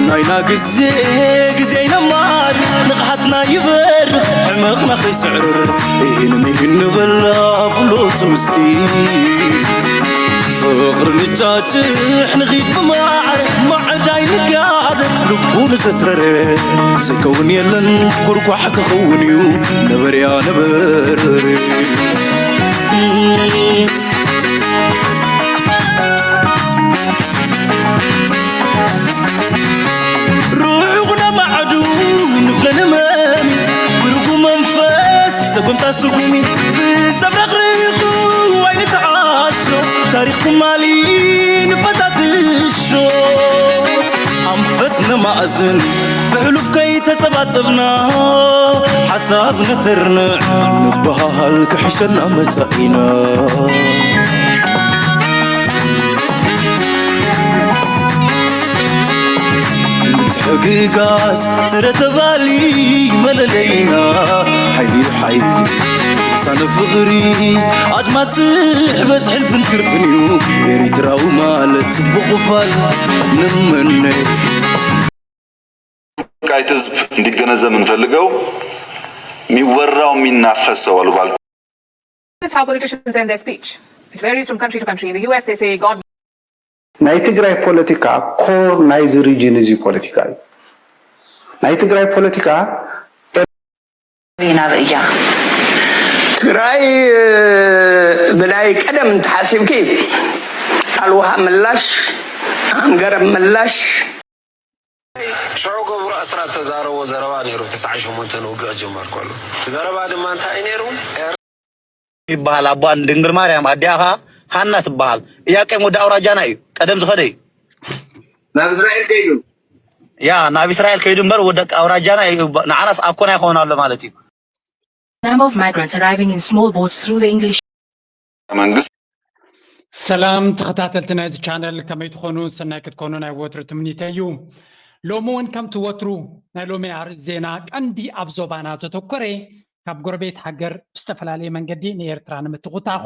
ناينا جزينا مار نقحتنا يبر حمقنا خيسعر إين مهن بلا بلوت مستي فقر نجاجح نغيب مع داين قاعد لبون سترر زكون يلن كركو حك خونيو نبر يا نبر روحنا معدون فلان مامي ورقو منفس سقم تاسقمي بسبرق ريخو وين تعاشو تاريخ تمالي نفتات الشو فتنا مأذن بحلوف كي تتباتبنا حسابنا ترنع نبها الكحشنا مسائنا متحقيقاس سرت بالي مللينا حيلي سانا فغري عاد ما سحبت حلف نكرفنيو يريد راو مالت بغفال نمني ወልቃይት ህዝብ እንዲገነዘብ እንፈልገው የሚወራው የሚናፈሰው አሉባልታ That's how politicians end their speech. It varies from country to country. In the US they say God ናይ ትግራይ ፖለቲካ ኮር ናይዚ ሪጅን እዚ ፖለቲካ ናይ ትግራይ ፖለቲካ ሪና በእያ ትግራይ በላይ ቀደም ተሐሲብኪ አልውሃ ምላሽ አንገረብ ምላሽ شعوب قبر أسرة تزارو وزروان يرو تسعشوا منتنو قاجو ماركولو زربا دمان تاينيرو يبال أبوان دنجر ماريام أديها هانا تبال إياك مدى أوراجانا قدم زخدي ናብ እስራኤል ከይዱ يا ناب إسرائيل كيدون بر ودك أوراجانا نعناس أكون يخون الله مالتي Number of migrants arriving in small boats through the English መንግስት سلام تخطاتلتنا هذا الشانل كما يتخونون سناكت كونون أي وتر تمنيتيو لومون كم توترو نالومي عرض زينا عندي أبزوبانا زتوكري كاب غربيت حجر استفلالي من قدي نيرتران متغطاخ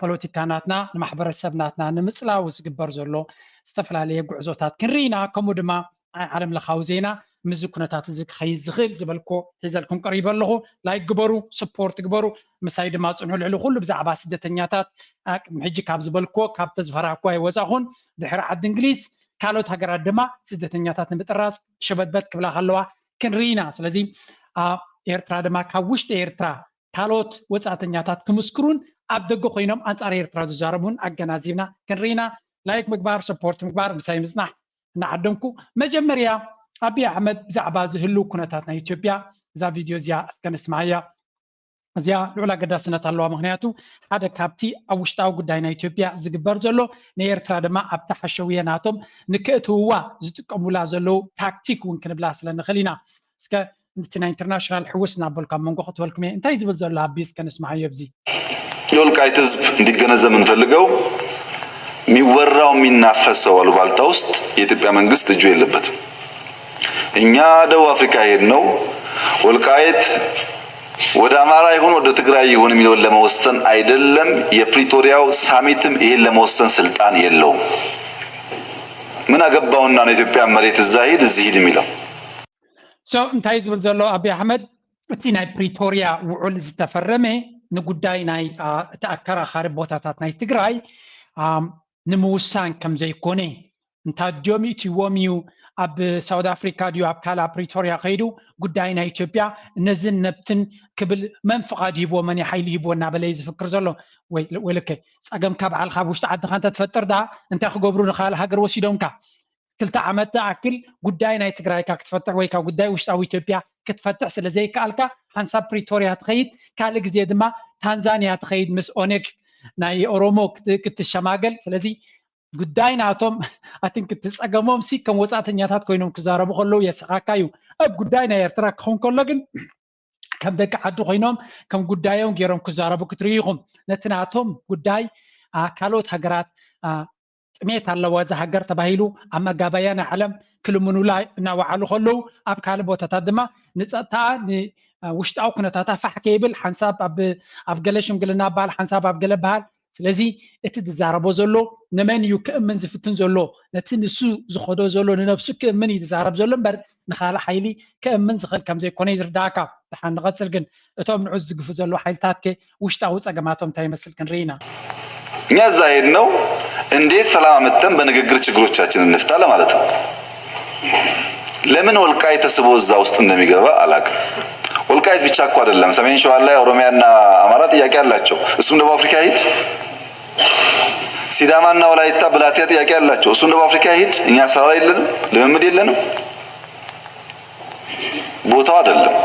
بوليتيكاناتنا المحبر السبناتنا نمسلا وسجبر زلو استفلالي قعزوتات كنرينا كمودما عالم لخاوزينا مزكونتات زك خيز زغل زبلكو هزلكم قريبا له لايك جبرو سبورت جبرو مسايد ما صنعوا العلو كله بزعبا سدتنياتات محجي كاب زبلكو كاب تزفراكو يوزاخون دحر عد انجليز كالوت هاجرات دما سدتنياتات بتراس شبت كبلا خلوا كنرينا سلازي ኤርትራ ድማ ካብ ውሽጢ ኤርትራ ካልኦት ወጻእተኛታት ክምስክሩን ኣብ ደገ ኮይኖም ኣንጻር ኤርትራ ዝዛረቡን ኣገናዚብና ክንሪና ላይክ ምግባር ሰፖርት ምግባር ምሳይ ምጽናሕ እናዓደምኩ መጀመርያ አብይ አሕመድ ብዛዕባ ዝህሉ ኩነታት ናይ ኢትዮጵያ እዛ ቪድዮ እዚኣ እስከነስማያ እዚኣ ልዑል ኣገዳስነት ኣለዋ ምክንያቱ ሓደ ካብቲ ኣብ ውሽጣዊ ጉዳይ ናይ ኢትዮጵያ ዝግበር ዘሎ ንኤርትራ ድማ ኣብታ ሓሸውየናቶም ንክእትውዋ ዝጥቀሙላ ዘለው ታክቲክ እውን ክንብላ ስለንኽእል ኢና እስከ እንትና ኢንተርናሽናል ሕውስና በልካ መንጎ ክትበልኩም እንታይ ዝብል ዘሎ ኣቢስ ከነስማዮ ብዚ የወልቃይት ህዝብ እንዲገነዘብ እንፈልገው የሚወራው የሚናፈሰው አሉባልታ ውስጥ የኢትዮጵያ መንግስት እጁ የለበትም። እኛ ደቡብ አፍሪካ ሄድነው ወልቃይት ወደ አማራ ይሁን ወደ ትግራይ ይሁን የሚለውን ለመወሰን አይደለም። የፕሪቶሪያው ሳሚትም ይሄን ለመወሰን ስልጣን የለውም። ምን አገባውና ነው ኢትዮጵያ መሬት እዛ ሂድ እዚህ ሂድ የሚለው? እንታይ ዝብል ዘሎ አብይ አሕመድ እቲ ናይ ፕሪቶሪያ ውዑል ዝተፈረመ ንጉዳይ ናይ ተኣከራኻሪ ቦታታት ናይ ትግራይ ንምውሳን ከም ዘይኮነ እንታይ ድዮም ኢትዎም እዩ ኣብ ሳውት አፍሪካ ድዩ ኣብ ካላ ፕሪቶሪያ ከይዱ ጉዳይ ናይ ኢትዮጵያ እነዚን ነብትን ክብል መንፍቃድ ሂቦ መን ሓይሊ ሂቦ እናበለ ዝፍክር ዘሎ ወይ ልከ ፀገም ካብ ዓልካ ውሽጢ ዓድኻ እንተትፈጥር ዳ እንታይ ክገብሩ ንኻል ሃገር ወሲዶምካ ክልተ ዓመት ተኣክል ጉዳይ ናይ ትግራይ ክትፈጥር ወይ ካብ ጉዳይ ውሽጣዊ ኢትዮጵያ ክትፈጥር ስለዘይከኣልካ ሓንሳብ ፕሪቶሪያ ትኸይድ ካልእ ግዜ ድማ ታንዛንያ ትኸይድ ምስ ኦነግ ናይ ኦሮሞ ክትሸማገል ስለዚ ጉዳይ ናቶም ኣትን ክትፀገሞም ሲ ከም ወፃእተኛታት ኮይኖም ክዛረቡ ከለው የስኻካ እዩ ኣብ ጉዳይ ናይ ኤርትራ ክኸውን ከሎ ግን ከም ደቂ ዓዲ ኮይኖም ከም ጉዳዮም ገይሮም ክዛረቡ ክትርእዩ ኢኹም ነቲ ናቶም ጉዳይ ካልኦት ሃገራት ጥሜት ኣለዋ እዛ ሃገር ተባሂሉ ኣብ መጋባያ ናይ ዓለም ክልምኑላ እናወዓሉ ከለው ኣብ ካልእ ቦታታት ድማ ንፀጥታ ንውሽጣዊ ኩነታታ ፋሕ ከይብል ሓንሳብ ኣብ ገለ ሽምግልና በሃል ሓንሳብ ኣብ ገለ በሃል ስለዚህ እቲ ዝዛረቦ ዘሎ ንመን እዩ ክእምን ዝፍትን ዘሎ ነቲ ንሱ ዝኸዶ ዘሎ ንነፍሱ ክእምን እዩ ዝዛረብ ዘሎ እምበር ንኻልእ ሓይሊ ክእምን ዝኽእል ከም ዘይኮነ ይዝርዳእካ ድሓን ንቐፅል ግን እቶም ንዑ ዝድግፉ ዘሎ ሓይልታት ከ ውሽጣዊ ፀገማቶም እንታይ ይመስል ክንርኢ ኢና እኛ እዛ ሄድነው እንዴት ሰላም አመተን በንግግር ችግሮቻችንን እንፍታ ለማለት ነው ለምን ወልቃይት ተስቦ እዛ ውስጥ እንደሚገባ አላውቅም ወልቃይት ብቻ እኮ አይደለም ሰሜን ሸዋ ላይ ኦሮሚያና አማራ ጥያቄ አላቸው እሱም ደቡብ አፍሪካ ሄድ ሲዳማና ወላይታ ብላቴ ጥያቄ አላቸው እሱም ደቡብ አፍሪካ ሄድ እኛ ሰራ የለንም ልምምድ የለንም ቦታው አይደለም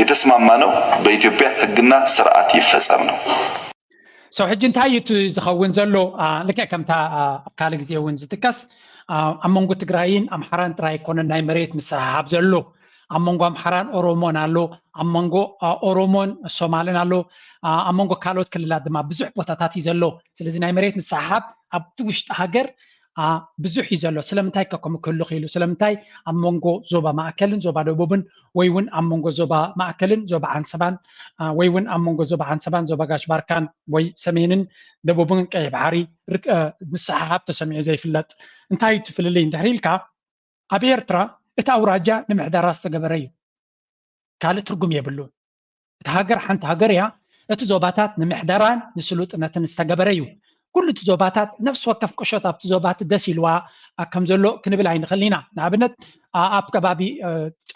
የተስማማ ነው በኢትዮጵያ ህግና ስርዓት ይፈጸም ነው ሰው ሕጂ እንታይ እዩ ዝኸውን ዘሎ ልክዕ ከምታ ኣብ ካልእ ግዜ እውን ዝጥቀስ ኣብ መንጎ ትግራይን ኣምሓራን ጥራይ ኣይኮነን ናይ መሬት ምስሕሓብ ዘሎ ኣብ መንጎ ኣምሓራን ኦሮሞን ኣሎ ኣብ መንጎ ኦሮሞን ሶማልን ኣሎ ኣብ መንጎ ካልኦት ክልላት ድማ ብዙሕ ቦታታት እዩ ዘሎ ስለዚ ናይ መሬት ምስሕሓብ ኣብቲ ውሽጢ ሃገር ብዙሕ እዩ ዘሎ ስለምንታይ ከምኡ ክህሉ ክኢሉ ስለምንታይ ኣብ መንጎ ዞባ ማእከልን ዞባ ደቡብን ወይ እውን ኣብ መንጎ ዞባ ማእከልን ዞባ ዓንሰባን ወይ እውን ኣብ መንጎ ዞባ ዓንሰባን ዞባ ጋሽባርካን ወይ ሰሜንን ደቡብን ቀይሕ ባሕሪ ምስሕሓብ ተሰሚዑ ዘይፍለጥ እንታይ እዩ ትፍልልይ እንድሕር ኢልካ ኣብ ኤርትራ እቲ ኣውራጃ ንምሕዳራ ዝተገበረ እዩ ካልእ ትርጉም የብሉን እቲ ሃገር ሓንቲ ሃገር እያ እቲ ዞባታት ንምሕዳራን ንስሉጥነትን ዝተገበረ እዩ كل تزوباتات نفس وقف قشطة تزوبات دسيلوا كم زلو كنبل عين خلينا نعبنت أب كبابي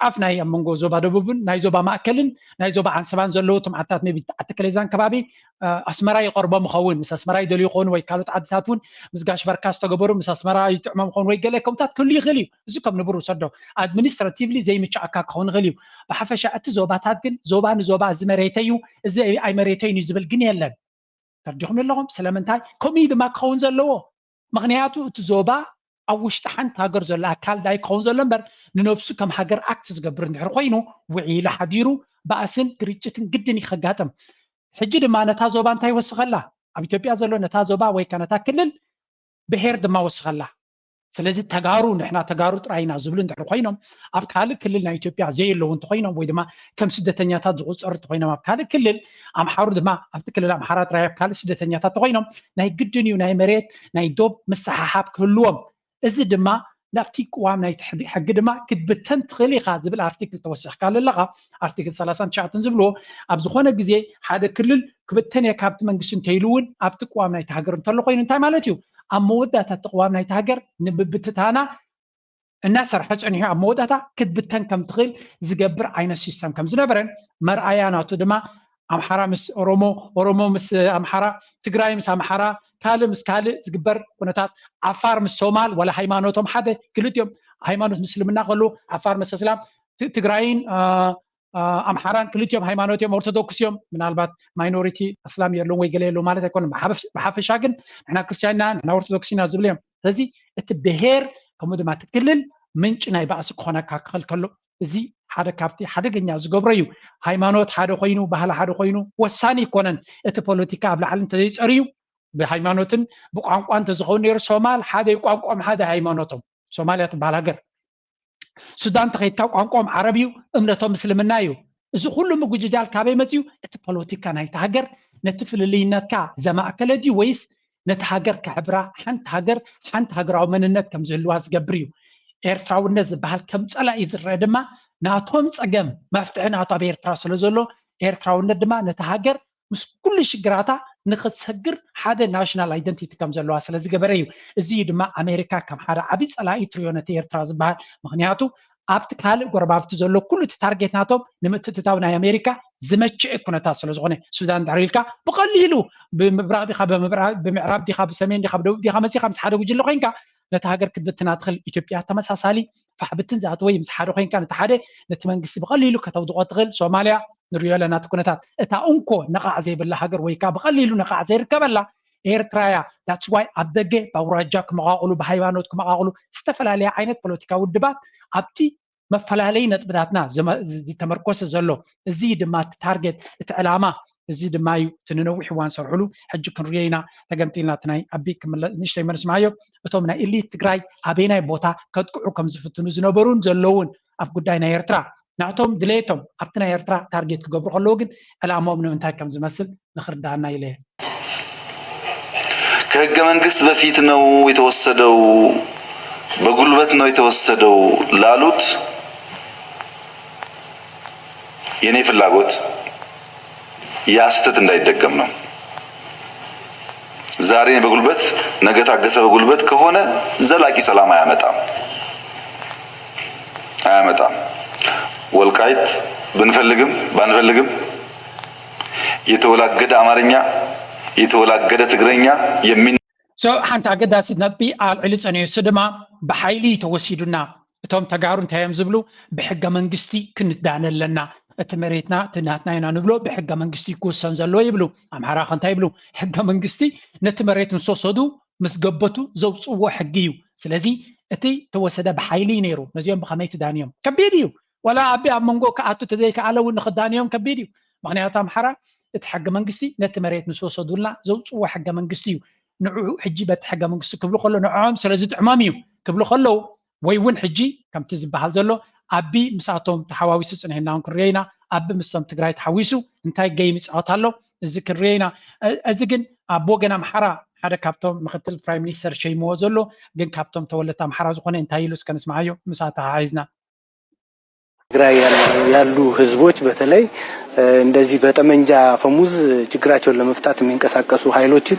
عفنا يا منجو زوبا دبوبن ناي زوبا مأكلن ناي زوبا عن سبان زلو تم عتات مبي أتكليزان كبابي أسمراي قربا مخون مس أسمراي دليو خون ويكالوت عدتاتون مس قاش بركاس تجبروا مس أسمراي تعمم خون ويقلكم تات كل غليو زكم نبرو صدق administratively زي متشعكا خون غليو بحفشة تزوباتات جن زوبا زمريتيو زي أي مريتين يزبل جنيلن ترجعهم لهم سلامنتاي كوميد ما كون زلوا مغنياتو تزوبا او وشتحن تاجر زلا اكل داي كون زلمبر ننفسو كم حجر اكسس قبر ندحر خوينو وعيل حديرو باسن كريتشتن جدن يخغاتم حجي دما نتا زوبا انتاي وسخلا اب اثيوبيا زلو نتا زوبا وي كانتا كلل بهير دما وسخلا ስለዚህ ተጋሩ ንሕና ተጋሩ ጥራይና ዝብሉ እንድሕር ኮይኖም ኣብ ካልእ ክልል ናይ ኢትዮጵያ ዘየለዉ እንተኮይኖም ወይ ድማ ከም ስደተኛታት ዝቑፀሩ እንተኮይኖም ኣብ ካልእ ክልል ኣምሓሩ ድማ ኣብቲ ክልል ኣምሓራ ጥራይ ኣብ ካልእ ስደተኛታት እንተኮይኖም ናይ ግድን እዩ ናይ መሬት ናይ ዶብ ምስሓሓብ ክህልዎም እዚ ድማ ናብቲ ቅዋም ናይ ሕጊ ድማ ክትብተን ትኽእል ኢኻ ዝብል ኣርቲክል ተወሲኽካ ኣለኻ ኣርቲክል 39 ዝብሎ ኣብ ዝኾነ ግዜ ሓደ ክልል ክብተን እየ ካብቲ መንግስቲ እንተኢሉ እውን ኣብቲ ቅዋም ናይቲ ሃገር እንተሎ ኮይኑ እንታይ ማለት እዩ ኣብ መወዳእታ ተቕዋም ናይቲ ሃገር ንብብትታና እናሰርሐ ፀኒሑ ኣብ መወዳእታ ክትብተን ከም ትኽእል ዝገብር ዓይነት ሲስተም ከም ዝነበረን መርኣያ ናቱ ድማ ኣምሓራ ምስ ኦሮሞ ኦሮሞ ምስ ኣምሓራ ትግራይ ምስ ኣምሓራ ካልእ ምስ ካልእ ዝግበር ኩነታት ዓፋር ምስ ሶማል ወላ ሃይማኖቶም ሓደ ክልቲኦም ሃይማኖት ምስልምና ከሎ ዓፋር ምስ እስላም ትግራይን ኣምሓራን ክልቲኦም ሃይማኖትዮም ኦርቶዶክስ እዮም ምናልባት ማይኖሪቲ እስላም የለዎም ወይ ገለ የለዎም ማለት ኣይኮነም ብሓፈሻ ግን ንሕና ክርስቲያንና ንሕና ኦርቶዶክሲና ዝብል እዮም ስለዚ እቲ ብሄር ከምኡ ድማ ትክልል ምንጭ ናይ ባእሲ ክኾነካ ክኽእል ከሎ እዚ ሓደ ካብቲ ሓደገኛ ዝገብሮ እዩ ሃይማኖት ሓደ ኮይኑ ባህሊ ሓደ ኮይኑ ወሳኒ ይኮነን እቲ ፖለቲካ ኣብ ላዕሊ እንተዘይፀርዩ ብሃይማኖትን ብቋንቋን እንተዝኸውን ነይሩ ሶማል ሓደ ቋንቋኦም ሓደ ሃይማኖቶም ሶማልያ ትበሃል ሃገር ሱዳን ተኸይድካ ቋንቋኦም ዓረብ እዩ እምነቶም ምስልምና እዩ እዚ ኩሉ ምግጅጃል ካበይ መፅዩ እቲ ፖለቲካ ናይቲ ሃገር ነቲ ፍልልይነትካ ዘማእከለ ድዩ ወይስ ነቲ ሃገር ከሕብራ ሓንቲ ሃገራዊ መንነት ከም ዝህልዋ ዝገብር እዩ ኤርትራውነት ዝበሃል ከም ፀላኢ ዝረአ ድማ ናቶም ፀገም መፍትሒ ናቱ ኣብ ኤርትራ ስለ ዘሎ ኤርትራውነት ድማ ነቲ ሃገር ምስ ኩሉ ሽግራታ ንክትሰግር ሓደ ናሽናል አይደንቲቲ ከም ዘለዋ ስለ ዝገበረ እዩ እዚ ድማ ኣሜሪካ ከም ሓደ ዓብይ ፀላኢ ትሪዮ ነቲ ኤርትራ ዝበሃል ምክንያቱ ኣብቲ ካልእ ጎረባብቲ ዘሎ ኩሉ እቲ ታርጌት ናቶም ንምትእትታው ናይ ኣሜሪካ ዝመችእ ኩነታት ስለ ዝኾነ ሱዳን ድሕሪ ኢልካ ብቐሊሉ ብምብራቕ ዲኻ ብምዕራብ ዲኻ ብሰሜን ዲኻ ብደቡብ ዲኻ መፂኻ ምስ ሓደ ጉጅለ ኮይንካ ነቲ ሃገር ክትብትና ትኽእል ኢትዮጵያ ተመሳሳሊ ፋሕብትን ዝኣት ወይ ምስ ሓደ ኮይንካ ነቲ ሓደ ነቲ መንግስቲ ብቐሊሉ ከተውድቆ ትኽእል ሶማልያ ንሪኦ ኣለና እቲ ኩነታት እታ እንኮ ነቓዕ ዘይብላ ሃገር ወይ ከዓ ብቐሊሉ ነቓዕ ዘይርከበላ ኤርትራ እያ ዳትስ ዋይ ኣብ ደገ ብኣውራጃ ክመቓቕሉ ብሃይማኖት ክመቓቕሉ ዝተፈላለየ ዓይነት ፖለቲካ ውድባት ኣብቲ መፈላለዪ ነጥብታትና ዝተመርኮሰ ዘሎ እዚ ድማ እቲ ታርጌት እቲ ዕላማ እዚ ድማ እዩ እቲ ንነዊሕ እዋን ሰርሕሉ ሕጂ ክንሪኦ ኢና ተገምጢልና እቲ ናይ ኣቢ ንእሽተይ መንስማዮ እቶም ናይ ኤሊት ትግራይ ኣበየናይ ቦታ ከጥቅዑ ከም ዝፍትኑ ዝነበሩን ዘለውን ኣብ ጉዳይ ናይ ኤርትራ ናቶም ድሌቶም ኣብቲ ናይ ኤርትራ ታርጌት ክገብሩ ከለዉ ግን ዕላማኦም ንምንታይ ከም ዝመስል ንኽርዳእና ኢለ ከህገ መንግስት በፊት ነው የተወሰደው በጉልበት ነው የተወሰደው ላሉት የኔ ፍላጎት ያ ስህተት እንዳይደገም ነው። ዛሬ በጉልበት ነገ ታገሰ በጉልበት ከሆነ ዘላቂ ሰላም አያመጣም። ወልቃይት ብንፈልግም ባንፈልግም የተወላገደ አማርኛ የተወላገደ ትግረኛ ሓንቲ ኣገዳሲት ነጥቢ ኣልዕሊ ፀኒዑ ድማ ብሓይሊ ተወሲዱና እቶም ተጋሩ እንታዮም ዝብሉ ብሕገ መንግስቲ ክንዳነ ኣለና እቲ መሬትና ትናትና ኢና ንብሎ ብሕገ መንግስቲ ክውሰን ዘለዎ ይብሉ። ኣምሓራ እንታይ ይብሉ? ሕገ መንግስቲ ነቲ መሬት ምስ ወሰዱ ምስ ገበቱ ዘውፅዎ ሕጊ እዩ። ስለዚ እቲ ተወሰደ ብሓይሊ ነይሩ። ነዚኦም ብኸመይ ትዳንዮም? ከቢድ እዩ። ወላ ኣቢ ኣብ መንጎ ከኣቱ ተዘይከኣለ እውን ንኽዳንዮም ከቢድ እዩ። ምክንያቱ ኣምሓራ እቲ ሕገ መንግስቲ ነቲ መሬት ምስ ወሰዱልና ዘውፅዎ ሕገ መንግስቲ እዩ። ንዑ ሕጂ በቲ ሕገ መንግስቲ ክብሉ ከሎ ንዖም ስለዚ ጥዕሞም እዩ ክብሉ ከለዉ ወይ እውን ሕጂ ከምቲ ዝበሃል ዘሎ ኣቢ ምሳቶም ተሓዋዊሱ ፅንሕና ክንሪኦ ኢና። ኣቢ ምስቶም ትግራይ ተሓዊሱ እንታይ ገይም ይፃወት ኣሎ እዚ ክንሪኦ ኢና። እዚ ግን ኣብ ወገን ኣምሓራ ሓደ ካብቶም ምክትል ፕራይም ሚኒስተር ሸይምዎ ዘሎ ግን ካብቶም ተወለድቲ ኣምሓራ ዝኾነ እንታይ ኢሉ እስከ ንስማዓዮ ምሳታ ሓይዝና ትግራይ ያሉ ህዝቦች በተለይ እንደዚህ በጠመንጃ ፈሙዝ ችግራቸውን ለመፍታት የሚንቀሳቀሱ ኃይሎችን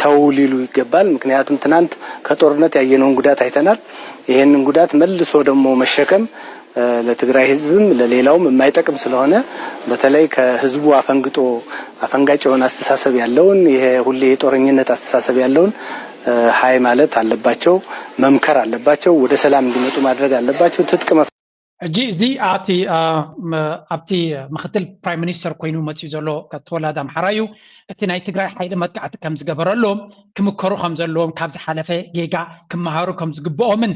ተው ሊሉ ይገባል። ምክንያቱም ትናንት ከጦርነት ያየነውን ጉዳት አይተናል። ይሄንን ጉዳት መልሶ ደግሞ መሸከም ለትግራይ ህዝብም ለሌላውም የማይጠቅም ስለሆነ በተለይ ከህዝቡ አፈንጋጭ የሆነ አስተሳሰብ ያለውን ይሄ ሁሌ የጦረኝነት አስተሳሰብ ያለውን ሃይ ማለት አለባቸው፣ መምከር አለባቸው፣ ወደ ሰላም እንዲመጡ ማድረግ አለባቸው። ትጥቅ ሕጂ እዚ ኣብቲ ምክትል ፕራይም ሚኒስተር ኮይኑ መፅኡ ዘሎ ከተወላድ ኣምሓራ እዩ። እቲ ናይ ትግራይ ሓይሊ መጥቃዕቲ ከም ዝገበረሎም ክምከሩ ከም ዘለዎም ካብ ዝሓለፈ ጌጋ ክመሃሩ ከም ዝግብኦምን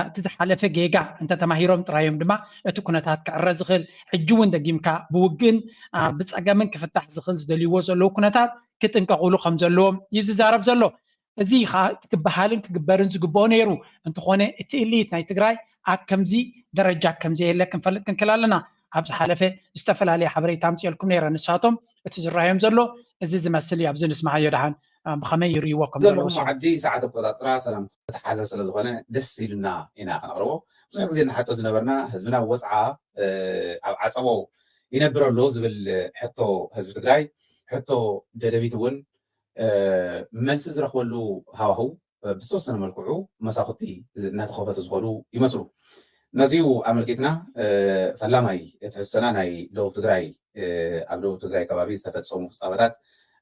እቲ ዝሓለፈ ጌጋ እንተተማሂሮም ጥራዮም ድማ እቲ ኩነታት ክዕረ ዝኽእል ሕጂ እውን ደጊምካ ብውግን ብፀገምን ክፍታሕ ዝኽእል ዝደልይዎ ዘለዉ ኩነታት ክጥንቀቕሉ ከም ዘለዎም እዩ ዝዛረብ ዘሎ። እዚ ክበሃልን ክግበርን ዝግብኦ ነይሩ እንትኾነ እቲ እሊት ናይ ትግራይ ኣብ ከምዚ ደረጃ ከምዚ የለ ክንፈልጥ ክንክል ኣለና። ኣብ ዝሓለፈ ዝተፈላለየ ሓበሬታ ኣምፂአልኩም ነይረ። ንሳቶም እቲ ዝረአዮም ዘሎ እዚ ዝመስል እዩ። ኣብዚ ንስማዓዮ ድሓን ብኸመይ ይርይዎ ከም ዘለዉ ዓዲ ሰዓት ኣቆፃፅራ ሰላም ተሓዘ ስለ ዝኾነ ደስ ኢሉና ኢና ክነቕርቦ። ብዙሕ ግዜ ንሓቶ ዝነበርና ህዝብና ወፅዓ ኣብ ዓፀቦ ይነብር ኣሎ ዝብል ሕቶ ህዝቢ ትግራይ ሕቶ ደደቢት እውን መልሲ ዝረኽበሉ ሃዋህው ብዝተወሰነ መልክዑ መሳኽቲ እናተኸፈቱ ዝኸዱ ይመስሉ። ነዚኡ ኣመልኪትና ፈላማይ ትሕዝቶና ናይ ደቡብ ትግራይ ኣብ ደቡብ ትግራይ ከባቢ ዝተፈፀሙ ፍፃመታት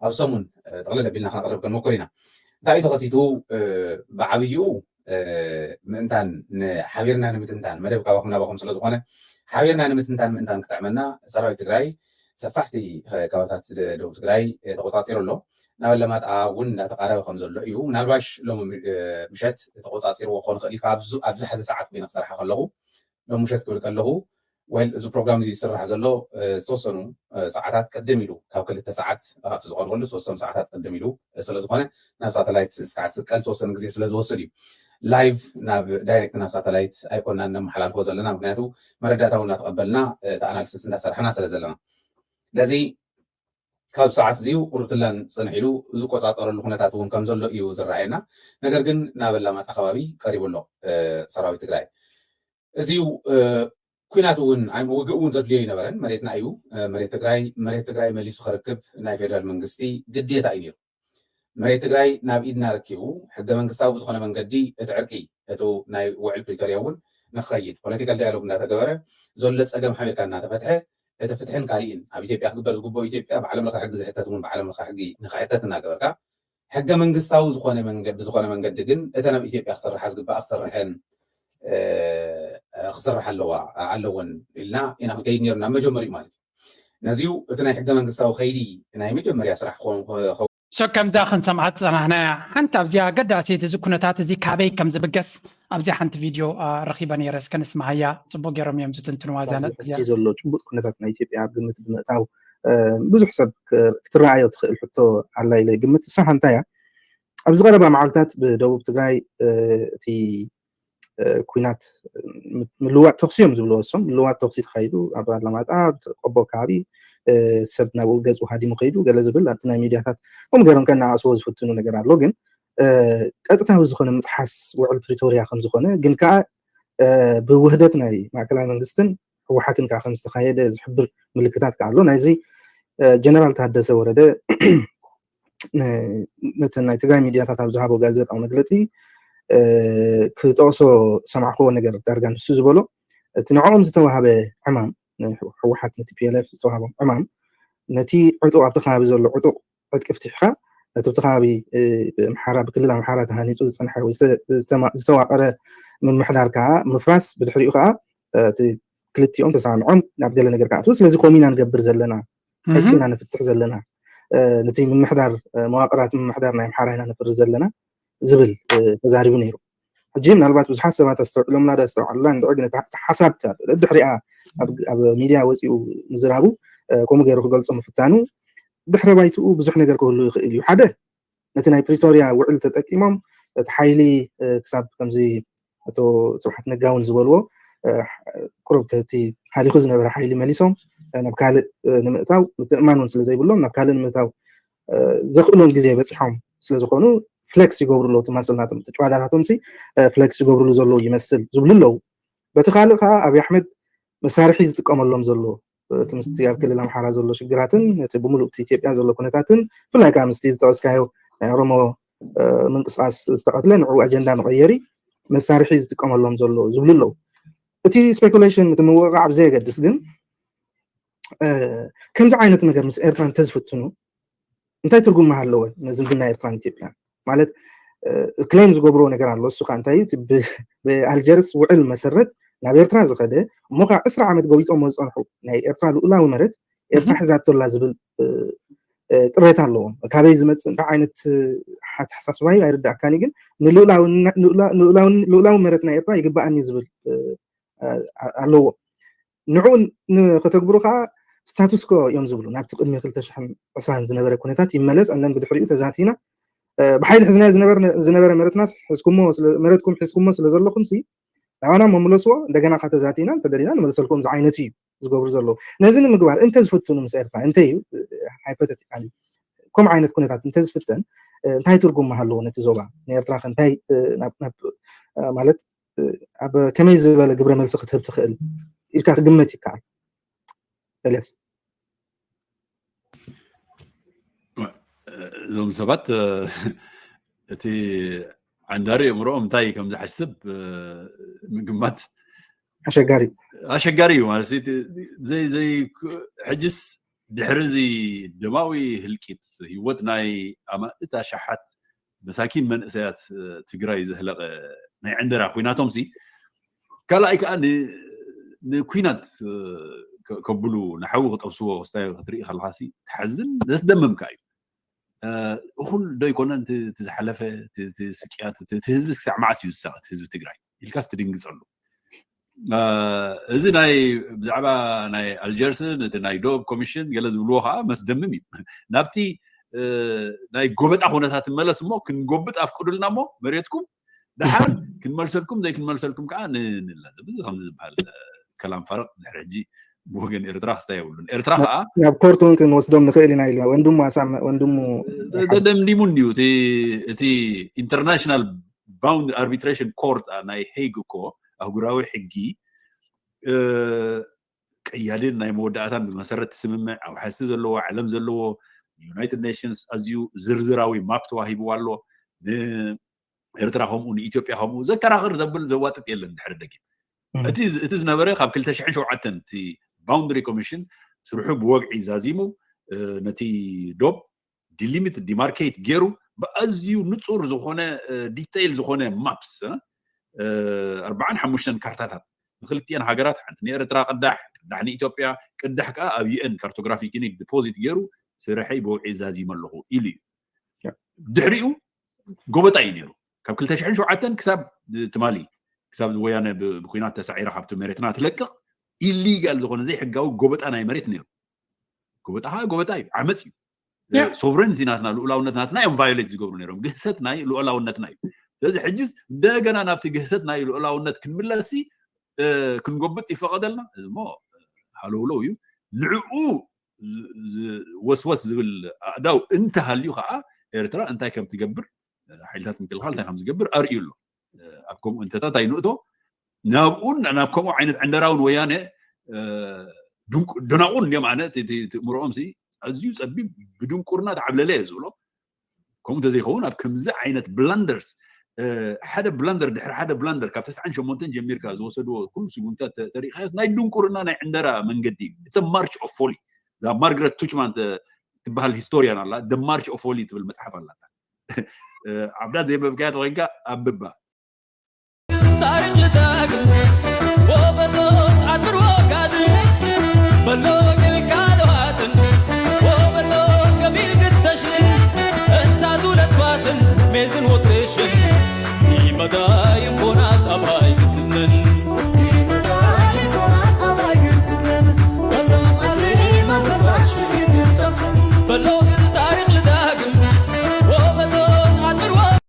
ኣብ ሰሙን ጠቕለል ኣቢልና ክነቕርብ ክንሞክር ኢና። እንታይ እዩ ተኸሲቱ ብዓብዩ ምእንታን ሓቢርና ንምትንታን መደብ ካባኹም ናባኹም ስለ ዝኾነ ሓቢርና ንምትንታን ምእንታን ክጥዕመና ሰራዊት ትግራይ ሰፋሕቲ ከባብታት ደቡብ ትግራይ ተቆፃፂሩ ኣሎ። ናብ ለማጣ እውን እናተቃረበ ከም ዘሎ እዩ። ምናልባሽ ሎሚ ምሸት ተቆፃፂርዎ ክኾን ይኽእል ኣብዚ ሕዚ ሰዓት ኮይነ ክሰርሐ ከለኹ ሎሚ ምሸት ክብል ከለኹ ወይ እዚ ፕሮግራም እዚ ዝስራሕ ዘሎ ዝተወሰኑ ሰዓታት ቅድም ኢሉ ካብ 2 ሰዓት ኣብቲ ዝቐርበሉ ዝተወሰኑ ሰዓታት ቅድም ኢሉ ስለዝኾነ ናብ ሳተላይት እስካዕ ስቀል ተወሰነ ግዜ ስለዝወስድ እዩ ላይቭ ናብ ዳይሬክት ናብ ሳተላይት ኣይኮንና ነመሓላልፎ ዘለና ምክንያቱ መረዳእታ እውን እናተቐበልና ተኣናሊሲስ እንዳሰርሐና ስለ ዘለና ለዚ ካብ ሰዓት እዚኡ ቁርትላን ፅንሕ ኢሉ ዝቆፃፀረሉ ኩነታት እውን ከም ዘሎ እዩ ዝረኣየና። ነገር ግን ናብ ኣላማጣ ከባቢ ቀሪቡ ኣሎ ሰራዊት ትግራይ። እዚኡ ኩናት እውን ውግእ እውን ዘድልዮ ይነበረን መሬትና እዩ። መሬት ትግራይ መሊሱ ክርክብ ናይ ፌደራል መንግስቲ ግዴታ እዩ ነይሩ። መሬት ትግራይ ናብ ኢድና ረኪቡ ሕገ መንግስታዊ ብዝኾነ መንገዲ እቲ ዕርቂ እቲ ናይ ውዕል ፕሪቶሪያ እውን ንክኸይድ ፖለቲካል ዳያሎግ እናተገበረ ዘሎ ፀገም ሓቢርካ እናተፈትሐ እቲ ፍትሕን ካሊእን ኣብ ኢትዮጵያ ክግበር ዝግብኦ ኢትዮጵያ ብዓለም ለኸ ሕጊ ዝሕተት እውን ብዓለም ለኸ ሕጊ ንኽሕተት እናገበርካ ሕገ መንግስታዊ ብዝኾነ መንገዲ ግን እተን ኣብ ኢትዮጵያ ክስርሓ ዝግባእ ክስራሕ ኣለወን ኢልና ኢና ክንከይድ ነርና መጀመሪኡ ማለት እዩ። ነዚኡ እቲ ናይ ሕገ መንግስታዊ ከይዲ ናይ መጀመርያ ስራሕ ከምዛ ክንሰምዓት ፀናሕናያ ሓንቲ ኣብዚኣ ገዳሲት እዚ ኩነታት እዚ ካበይ ከም ዝብገስ ኣብዚኣ ሓንቲ ቪድዮ ረኺበ ነይረ እስከ ንስማዓያ ፅቡቅ ገይሮም እዮም ዝትንትንዋ ዛነት እዚኣ ዘሎ ፅቡቅ ኩነታት ናይ ኢትዮጵያ ግምት ብምእታው ብዙሕ ሰብ ክትረኣዮ ትኽእል ሕቶ ኣላ ኢለ ግምት ንሳ ሓንታ እያ ኣብዚ ቀረባ መዓልትታት ብደቡብ ትግራይ እቲ ኩናት ምልዋጥ ተኽሲ እዮም ዝብልዎ እሶም ምልዋጥ ተኽሲ ተኻይዱ ኣብ ኣላማጣ ቆቦ ከባቢ ሰብ ናብ ገፁ ሃዲሙ ከይዱ ገለ ዝብል ኣብቲ ናይ ሚድያታት ከምኡ ገይሮም ከናኣስዎ ዝፍትኑ ነገር ኣሎ ግን ቀጥታዊ ዝኾነ ምጥሓስ ውዕል ፕሪቶሪያ ከም ዝኾነ ግን ከዓ ብውህደት ናይ ማዕከላዊ መንግስትን ህወሓትን ከዓ ከም ዝተካየደ ዝሕብር ምልክታት ከዓ ኣሎ ናይዚ ጀነራል ታደሰ ወረደ ነቲ ናይ ትግራይ ሚድያታት ኣብ ዝሃቦ ጋዜጣዊ መግለፂ ክጠቕሶ ሰማዕክዎ ነገር ዳርጋ ንሱ ዝበሎ እቲ ንዕኦም ዝተዋሃበ ዕማም ህወሓት ነቲ ፒኤልኤፍ ዝተዋሃቦም ዕማም ነቲ ዕጡቕ ኣብቲ ከባቢ ዘሎ ዕጡቕ ዕጥቂ ፍቲሕካ እቲ ኣብቲ ከባቢ ብኣምሓራ ብክልል ኣምሓራ ተሃኒፁ ዝፀንሐ ወይ ዝተዋቐረ ምምሕዳር ከዓ ምፍራስ ብድሕሪኡ ከዓ እቲ ክልቲኦም ተሰማሚዖም ናብ ገለ ነገር ከዓ ስለዚ ኮሚና ንገብር ዘለና ዕጥቂና ንፍትሕ ዘለና ነቲ ምምሕዳር መዋቕራት ምምሕዳር ናይ ኣምሓራ ኢና ነፍርስ ዘለና ዝብል ተዛሪቡ ነይሩ ሕጂ ምናልባት ብዙሓት ሰባት ኣስተውዕሎም ናዳ ዝተውዓሉላ ንድዑ ግን እቲ ሓሳብ ድሕሪኣ ኣብ ሚድያ ወፂኡ ምዝራቡ ከምኡ ገይሩ ክገልፆ ምፍታኑ ድሕረ ባይትኡ ብዙሕ ነገር ክህሉ ይኽእል እዩ ሓደ ነቲ ናይ ፕሪቶሪያ ውዕል ተጠቂሞም እቲ ሓይሊ ክሳብ ከምዚ ኣቶ ስብሓት ነጋውን ዝበልዎ ቁሩብ እቲ ሃሊኹ ዝነበረ ሓይሊ መሊሶም ናብ ካልእ ንምእታው ምትእማን እውን ስለዘይብሎም ናብ ካልእ ንምእታው ዘኽእሎም ግዜ በፂሖም ስለዝኾኑ ፍሌክስ ይገብሩሎ ተማሰልናቶም ተጨዋዳታቶም ፍሌክስ ይገብሩሉ ዘሎ ይመስል ዝብሉ ኣለዉ በቲ ካልእ ከዓ ኣብይ ኣሕመድ መሳርሒ ዝጥቀመሎም ዘሎ እቲ ምስቲ ኣብ ክልል ኣምሓራ ዘሎ ሽግራትን እቲ ብምሉእ እቲ ኢትዮጵያ ዘሎ ኩነታትን ብፍላይ ከዓ ምስቲ ዝጠቐስካዮ ናይ ኦሮሞ ምንቅስቃስ ዝተቐትለ ንዕኡ ኣጀንዳ መቐየሪ መሳርሒ ዝጥቀመሎም ዘሎ ዝብሉ ኣለዉ እቲ ስፔኩሌሽን እቲ ምውቕቃዕ ብዘየገድስ ግን ከምዚ ዓይነት ነገር ምስ ኤርትራ እንተዝፍትኑ እንታይ ትርጉም ኣለዎ ንዝምድና ኤርትራን ኢትዮጵያን ማለት ክሌም ዝገብሮ ነገር ኣሎ እሱ ከዓ እንታይ እዩ ብኣልጀርስ ውዕል መሰረት ናብ ኤርትራ ዝኸደ እሞ ከዓ 20 ዓመት ገቢፆም ዝፀንሑ ናይ ኤርትራ ልኡላዊ መሬት ኤርትራ ሒዛቶላ ዝብል ቅሬታ ኣለዎም ካበይ ዝመፅእ እንታይ ዓይነት ሓሳስባ እዩ ኣይርዳእካኒ ግን ንልኡላዊ መሬት ናይ ኤርትራ ይግባኣኒ ዝብል ኣለዎ ንዕኡ ንኸተግብሩ ከዓ ስታቱስ ኮ እዮም ዝብሉ ናብቲ ቅድሚ 2020 ዝነበረ ኩነታት ይመለስ ኣነን ብድሕሪኡ ተዛቲና ብሓይሊ ሕዝና ዝነበረ መሬትናስ መሬትኩም ሒዝኩሞ ስለዘለኹም ናባና መምለስዎ እንደገና ካ ተዛቲና ተደሊና ንመለሰልኩም ዝዓይነት እዩ ዝገብሩ ዘለዉ ነዚ ንምግባር እንተ ዝፍትኑ ምስ ኤርትራ እንታይ እዩ ሃይፖቴቲካሊ ከምኡ ዓይነት ኩነታት እንተ ዝፍተን እንታይ ትርጉም ኣለዎ ነቲ ዞባ ንኤርትራ እንታይ ማለት ኣብ ከመይ ዝበለ ግብረ መልሲ ክትህብ ትኽእል ኢልካ ክግመት ይከኣል ኤልያስ እዞም ሰባት እቲ عنداري امرؤهم تاي كم زحسب مقمات اشقاري مالسيت زي حجس دحرزي دماوي هلكيت هيوت ناي اما اتا شحات مساكين من اسيات تقراي زهلق ناي عندنا خويناتهم سي كلا ايك اني كوينات كبلو نحو قطوسو وستاي خطري خلاصي تحزن دس دمم كاي كل ده يكون انت تزحلفه تسكيات تهزب ساعه معس يوسع تهزب تግራይ ኢልካስ ትድንግጸሉ እዚ ናይ ብዛዕባ ናይ ኣልጀርስን እቲ ናይ ዶብ ኮሚሽን ገለ ዝብልዎ ከዓ መስደምም እዩ ናብቲ ናይ ጎበጣ ኩነታት መለስ እሞ ክንጎብጥ ኣፍቅዱልና እሞ መሬትኩም ድሓር ክንመልሰልኩም ዘይክንመልሰልኩም ከዓ ንለዘብ እዚ ከምዚ ዝበሃል ከላም ፈረቕ ድሕሪ ሕጂ بوجن إرتراح استيقظون إرتراح يا بكورتون كن وصدهم نخيلنا إلى وندمو ده مليمونيو تي international bound arbitration court أنا هيجوكو أو جراوي حجي كيادين ناي مودعتان بمسرة السممة أو حسيز اللو علم زلو United Nations أزيو زرزراوي مابت واهي بوالو إرتراح هم إثيوبيا هم ذكر آخر زبل زواتت يلن حردقي أتيز نبرة قبل كل تشحن شو عتن تي boundary commission سرحوا بوقع زازيمو نتي دوب delimit demarcate جيرو بأزيو نتصور زخونة detail زخونة maps 4-5 كارتات نخلتي أنا حجرات عندني إرتراق قدح إثيوبيا قدح كا أبيئن كارتوغرافي كينيك deposit جيرو سرحي بوقع زازيم اللهو إلي دحريو قبطاي نيرو قبل كل تشحن شو عتن كسب تمالي كسب ويانا بكوينات تسعيرة حبتو مريتنا تلقى illegal زخون زي حقاو قبط أنا مريت نيرو قبطاي عمتي sovereignty ناتنا لولاونتنا يوم violate يقولون نيرو جهستنا لولاونتنا لذا حجز ده جنا نبتي جهستنا لولاونت كنملاسي كنقبط يفقدلنا ما حلولو يو نعو وسوس زبل أداو انت هاليو خا إرترا أنت كم تجبر حيلات مكلخال تاي خمس جبر اريلو ابكم انت تاي نقطه نابون انا ابكم عينت عندراون ويانه دناقون اليوم انا تمرهم سي ازيو صبي بدون قرنا تعبلله زولو كم تزيخون ابكم ز عينت بلندرز حدا بلندر دحر حدا بلندر كاب 98 جميركا زوسدو كل سكونتات تاريخ ناي دون قرنا ناي عندرا منقدي اتس مارش اوف فولي ذا مارغريت توشمان تبها الهيستوريان الله ذا مارش اوف فولي تبل المصحف الله عبدات زي بكات وينكا اببا تاريخ لتاك وبلوط عبر وقاد بلوط الكالوات وبلوط قبيل قدشن انت دولت فاتن ميزن وطريشن مدايم بونات ابراي قدنن مدايم بونات ابراي قدنن بلوط عسيم الراش يتصن بلوط تاريخ لتاك وبلوط عبر وقاد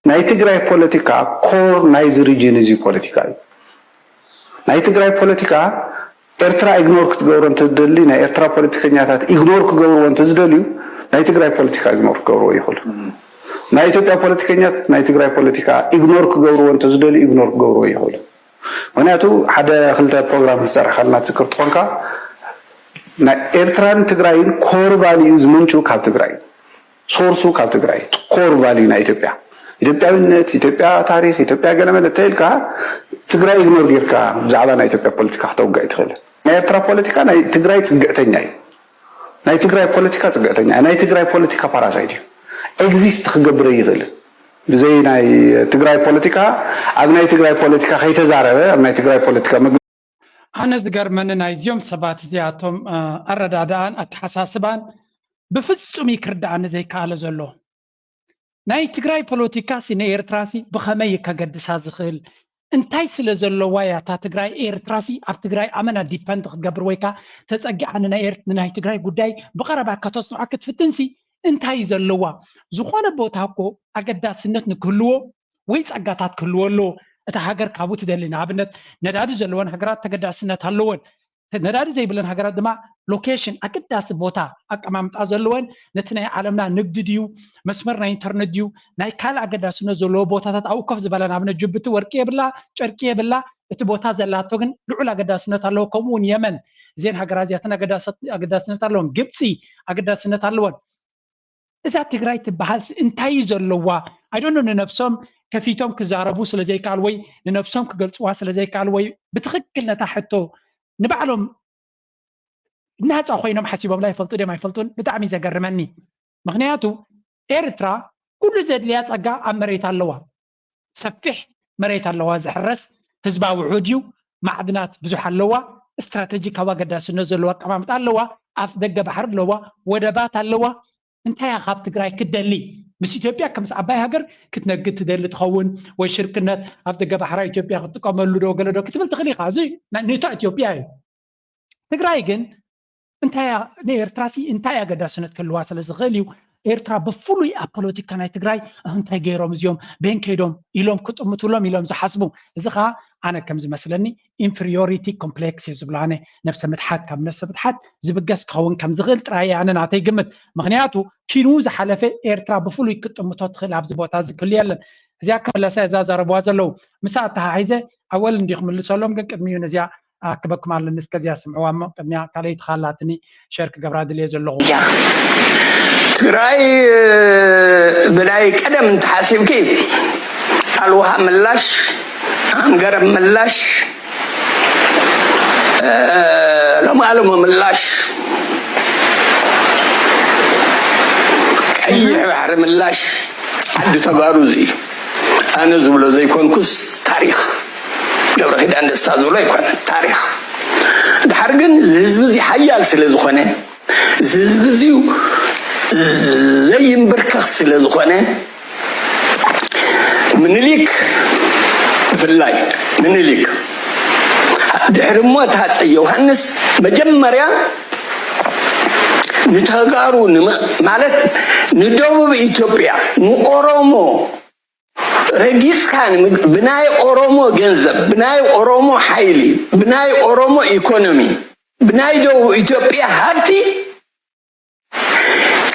ናይ ትግራይ ፖለቲካ ኮር ናይዚ ሪጅን እዚ ፖለቲካ እዩ ናይ ትግራይ ፖለቲካ ኤርትራ ኢግኖር ክትገብሮ እንትደሊ ናይ ኤርትራ ፖለቲከኛታት ኢግኖር ክገብርዎ እንትዝደልዩ ናይ ትግራይ ፖለቲካ ኢግኖር ክገብርዎ ይኽእሉ ናይ ኢትዮጵያ ፖለቲከኛታት ናይ ትግራይ ፖለቲካ ኢግኖር ክገብርዎ እንትዝደልዩ ኢግኖር ክገብርዎ ይኽእሉ ምክንያቱ ሓደ ክልተ ፕሮግራም ክሰርሕ ከለና ትዝክር ትኾንካ ናይ ኤርትራን ትግራይን ኮር ቫልዩ ዝምንጩ ካብ ትግራይ ሶርሱ ካብ ትግራይ ኮር ቫልዩ ናይ ኢትዮጵያ ኢትዮጵያዊነት ኢትዮጵያ ታሪክ ኢትዮጵያ ገለመለት ተይልካ ትግራይ ኢግኖር ጌርካ ብዛዕባ ናይ ኢትዮጵያ ፖለቲካ ክትወግዕ ትኽእል ናይ ኤርትራ ፖለቲካ ናይ ትግራይ ፅግዕተኛ እዩ ናይ ትግራይ ፖለቲካ ፅግዕተኛ ናይ ትግራይ ፖለቲካ ፓራሳይት እዩ ኤግዚስት ክገብር ይኽእል ብዘይ ናይ ትግራይ ፖለቲካ ኣብ ናይ ትግራይ ፖለቲካ ከይተዛረበ ኣብ ናይ ትግራይ ፖለቲካ ኣነ ዝገርመኒ ናይ እዚኦም ሰባት እዚኣቶም ኣረዳድኣን ኣተሓሳስባን ብፍጹም ይክርዳኣኒ ዘይከኣለ ዘሎ ናይ ትግራይ ፖለቲካ ሲነ ኤርትራሲ ብኸመይ ከገድሳ ዝኽእል እንታይ ስለ ዘለዋ ያታ ትግራይ ኤርትራሲ ኣብ ትግራይ ኣመና ዲፐንድ ክገብር ወይካ ተፀጊዓን ናይ ትግራይ ጉዳይ ብቐረባ ከተስንዖ ክትፍትንሲ እንታይ ዘለዋ ዝኾነ ቦታ እኮ ኣገዳስነት ንክህልዎ ወይ ፀጋታት ክህልዎ ኣለዎ እታ ሃገር ካብኡ ትደሊ ንኣብነት ነዳዲ ዘለወን ሃገራት ተገዳስነት ኣለወን ነዳዲ ዘይብለን ሃገራት ድማ ሎኬሽን ኣገዳሲ ቦታ ኣቀማምጣ ዘለወን ነቲ ናይ ዓለምና ንግዲ ድዩ መስመር ናይ ኢንተርኔት ድዩ ናይ ካልእ ኣገዳስነት ዘለዎ ቦታታት ኣብኡ ኮፍ ዝበለ ንኣብነት ጅቡቲ ወርቂ የብላ ጨርቂ የብላ እቲ ቦታ ዘላቶ ግን ልዑል ኣገዳስነት ኣለዎ ከምኡውን የመን እዚአን ሃገራት እዚኣተን ኣገዳስነት ኣለወን ግብፂ ኣገዳስነት ኣለወን እዛ ትግራይ ትበሃል እንታይ ዘለዋ ኣይዶኖ ንነፍሶም ከፊቶም ክዛረቡ ስለዘይከኣል ወይ ንነፍሶም ክገልፅዋ ስለዘይከኣል ወይ ብትክክል ነታ ሕቶ ንባዕሎም ናፃ ኮይኖም ሓሲቦም ላይ ፈልጡ ደም ኣይፈልጡን ብጣዕሚ ዘገርመኒ ምክንያቱ ኤርትራ ኩሉ ዘድልያ ፀጋ ኣብ መሬት ኣለዋ ሰፊሕ መሬት ኣለዋ ዝሕረስ ህዝባዊ ውሑድ እዩ ማዕድናት ብዙሕ ኣለዋ استراتيجيك هوا قد سنزل الوقت ما متعلوا أف دقة بحر لوا ودبات اللوا انتهى خاب تقرأ كدلي بس إثيوبيا كم سعباي هجر كتنا قلت دليل تخون وشركنا أف دقة بحر إثيوبيا تقامل لودو قالوا كتبل تخلي خازي نيتا إثيوبيا تقرأ جن انتهى نير تراسي انتهى قد سنة كل واصل الزغليو إيرترا بفولي أبوليتيك كان تقرأي أنت جيروم زيوم بين كيدوم إلهم كتب متولم إلهم زحسبوا زخا أنا كم زي مثلاً inferiority complex يزبلانه نفس متحد كم نفس متحد زبقس كون كم زغل تراي أنا نعطي قمت مغنياتو كينوز حلفة إيرترا بفولي كتب متدخل عبز بوتاز كل يلا زيك ولا ساز ربواز لو مساعتها عايزة أول نديخ من السلام قد ميون زيا أكبكم على الناس كذا يسمعوا ما قد ميا كليت خالاتني شركة جبراد اللي يزلوا تراي بلاي قدم تحاسب كيف الوها ملاش أنقرب ملاش لما علم ملاش أي بحر ملاش عد تبارزي أنا زبل زي كونكوس تاريخ لو رحيد عند أستاذ ولا يكون تاريخ بحرقن زي حيال سلزخنة زيو زي مبركخ سلزخنة من ليك في اللاي من ليك دعرمات هذا يوحنس مجمريا نتهجروا مالت ندوب إثيوبيا نورومو رئيس كان بناي أورومو جنزب بناي أورومو حيلي بناي أورومو إيكونومي بناي دو إثيوبيا هاتي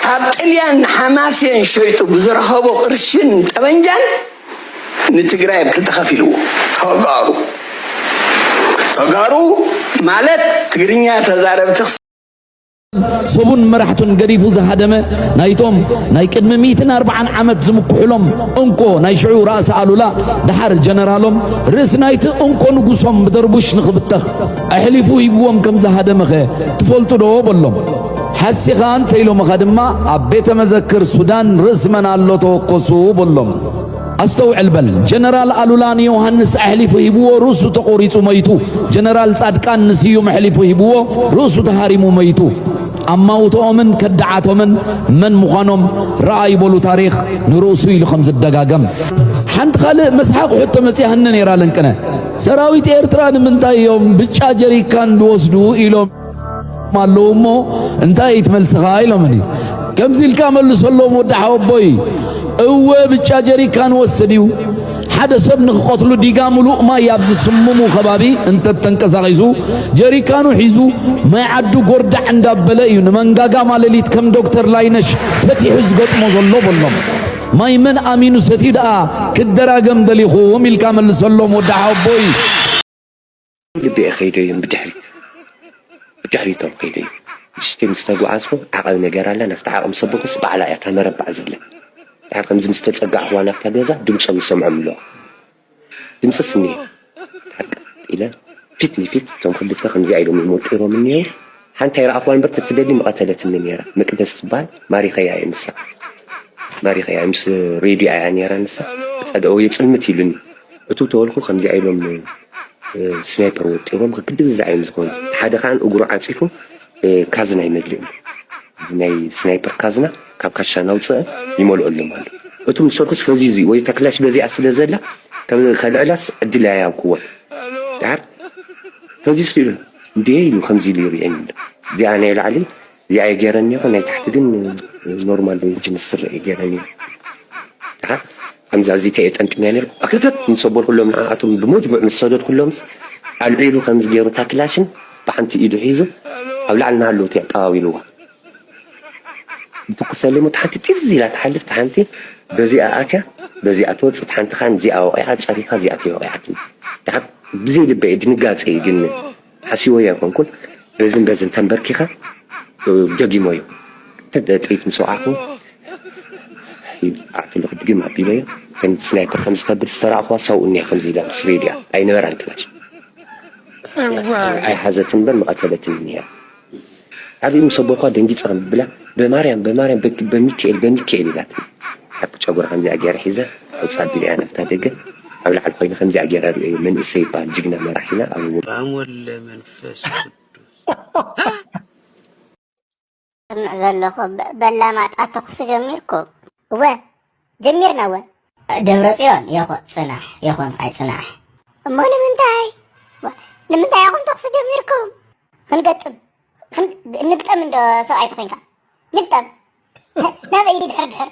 كابتليان حماسين شريطو بزرخبو قرشن تبنجان نتقرأي بكتخفلو تغارو مالت تقرينيا تزارب تخص سبون مرحتون قريفو زهدمه نايتوم ناي قدم 140 عمت زمكحلهم انكو ناي شعو راس علولا دحر جنرالهم رس نايت انكو نغوسهم بدربوش نخبتخ احلفو يبوهم كم زهدمه تفولتو دو بلهم حسي خان تيلو مخدما ابيت مذكر سودان رس من الله توقسو بلهم استوعب البل جنرال ألولان يوحنس أحلفه يبوه روسو تقوريتو ميتو جنرال صادقان نسيو محلفه يبوه روسو تهاريمو ميتو أما وتؤمن كدعاتو من مخانم رأي بولو تاريخ نروسو يلو 5 دقاقم حنت خالق مسحاق حتى مسيحنن يرالن كنا سراويت إيرتران من تاي يوم بتشاجري كان بوسدو إلو مالومو انتا يتملسخا إلو مني كم زيل كامل سلو مدحو بوي أوه بتشاجري كان وسديو حدا سب نقتلو ديغاملو ما يابز سممو خبابي انت تنقزاغيزو جري كانوا حيزو ما يعدو غردع عند بلايو نمنغاغا مالليت كم دكتور لاينش فتي حزقط مزلو بلهم ما يمن امينو ستيدا كدراغم دليخو وميل كامل سلو مدحو بوي لبي اخيدي بدحري توقيدي اشتي مستغو عاسكو عقل نغرالا نفتح ام صبقس بعلا يا تمربع زله عقم زم استلقى اخوانا فتاجا دمصم يسمعوا له دمصسني حق الى فتني فت تم خليت خمزي عيلو من موتيرو مني حنت يرى اخوان برت تدلي مقتلت من يرى مقدس بال ماري خيا ينسى ماري خيا امس ريدي يعني يرى نسى فداو يصمت يلني اتو تولخو خمزي عيلو من سنايبر وتيرو مقدس زعيم زكون حدا كان اغرو عاصيكو كازنا يمدلي زناي سنايبر كازنا كاب كاشا نوصه يمولو لهم مالو اتم سوكس فوزيزي وي تكلاش بزي اسل زلا كم خلعلاس ادلا يا قوه عارف فوزيس لي دي 50 ليره يعني دي انا علي دي اي غيرني انا تحت دين نورمال جنس سر غيرني عارف خمسه زي تيت انت مانير اكيد نصبر كلهم معاتهم بمجمع الصدد كلهم عليلو 5 ليره تاكلاشن بحنتي ايدو حيزو او لعنا له تقاويلوا تقسلمو تحت تزي لا تحلف تحنتي بزي اكا بزي اتوص تحنت خان زي او ايات شريكه زي اتيو ايات دحب بزي لبي دنقاصي جن حسيو يا كونكون بزن تنبركيخه جاجيموي تدريت مسوعكو اعتل قدقم ابيليا كان سنايبر كان سكبر استراخوا سو اني خنزي دام سريديا اي نور انكلاش اي حاجه تنبر مقتلت النيه هذه مسبوقة دنجي صار بلا بماريام بميكائيل لات حب تشاور خمسة أجيار حيزة وتصاد لي أنا فتادقة أو لعل فين خمسة أجيار من السيبا جينا مراحلة أو أمول منفس زلخو بلا ما تقطخ جميركو هو جميرنا هو دبرسيون ياخو صناح ياخو قاي صناح أما نمنتاي ياخو تقص جميركم خنقطب نقطم ندو سوعي تخينكا نقطم نابا يدي دحر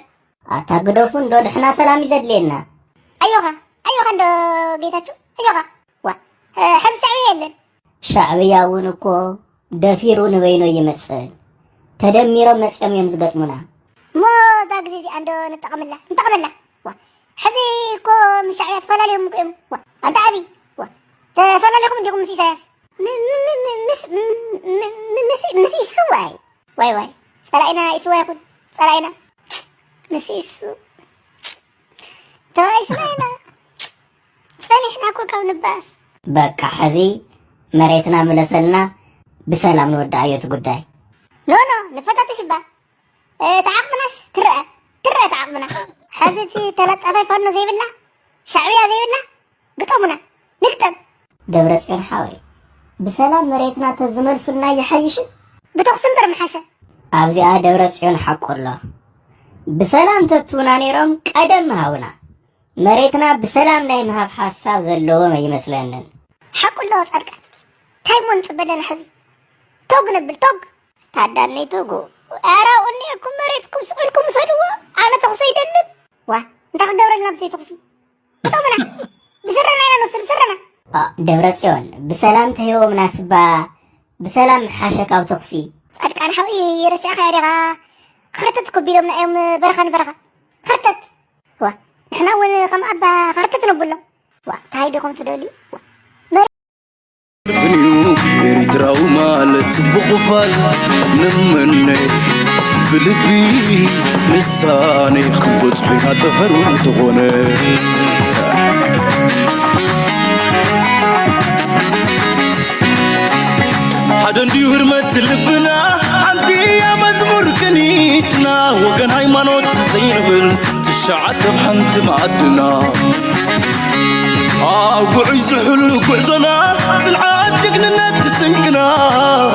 أتاقدوفون دو دحنا سلامي زدلينا أيوها ندو قيتاتشو أيوها حز شعبية يلن شعبية ونكو دفيرو نبينو يمثل تدميرو مسكم يمزقت منا مو زاق زيزي عندو نتقم الله حزي كو من شعبية تفلا لهم مقيم أنت أبي تفلا لكم ديكم مسيساس مس يسوي واي سلاينا يسوي يكون سلاينا مس يسو تواي سلاينا سنحنا كو كم نباس بقى حزي مريتنا ملسلنا بسلام نودع ايوت قداي نو نفتت شبا تعاقبناش ترى تعاقبنا حزتي تلات أفاي فرنو زي بالله شعبية زي بالله قطمنا نكتب دبرسكن حاوي بسلام مريتنا تزمر سنة يحيش بتقسم برمحشة أبزي دبرسكن حق الله بسلام تتونا نيرم قدم هاونا مريتنا بسلام نايمها بحساب زلوه ما يمثلنن حق الله صدق تايمون تبدل حزي توق نبل توق تعداني توقو أراوني أكون مريتكم سؤالكم صدوا أنا تقصي دلب انت خد دورة لابسي تقصي بطمنا بسرنا أنا نصر بسرنا دبرسيون بسلام تهيو مناسبة بسلام حاشك أو تقصي صدق أنا حوي يرسي أخيرها خرتت كبيرهم نعم برخة خرتت وا إحنا وين خم أبا خرتت نبلهم وا تهيدكم تدولي فنيو إريتراو مالت بغفال نمني بلبي لساني خبط حينا تفرون تغني حدن دي هرمت لبنا عندي يا مزمور كنيتنا وكان هايمانوت زينبل تشعت بحنت معدنا قعز حلو قعزنا سلعات جقننا تسنقنا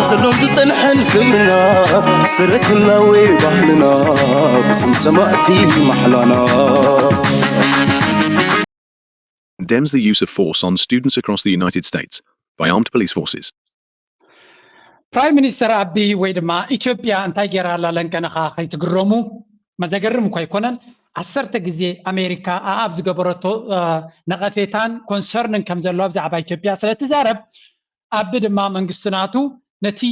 سلوم تتنحن كمرنا سرث اللاوي بحلنا بسم سماعتي محلانا Condemns the use of force on students across the United States by armed police forces. Prime Minister Abiy ወይ ድማ ኢትዮጵያ እንታይ ጌራላ ለንከነኻ ከይትግረሙ መዘገርም እኳ ይኮነን 10 ግዜ ኣሜሪካ ኣብ ዝገበረቶ ነቐፌታን ኮንሰርንን ከም ዘሎ ብዛዕባ ኢትዮጵያ ስለተዛረብ ኣብ ድማ መንግስትናቱ ነቲ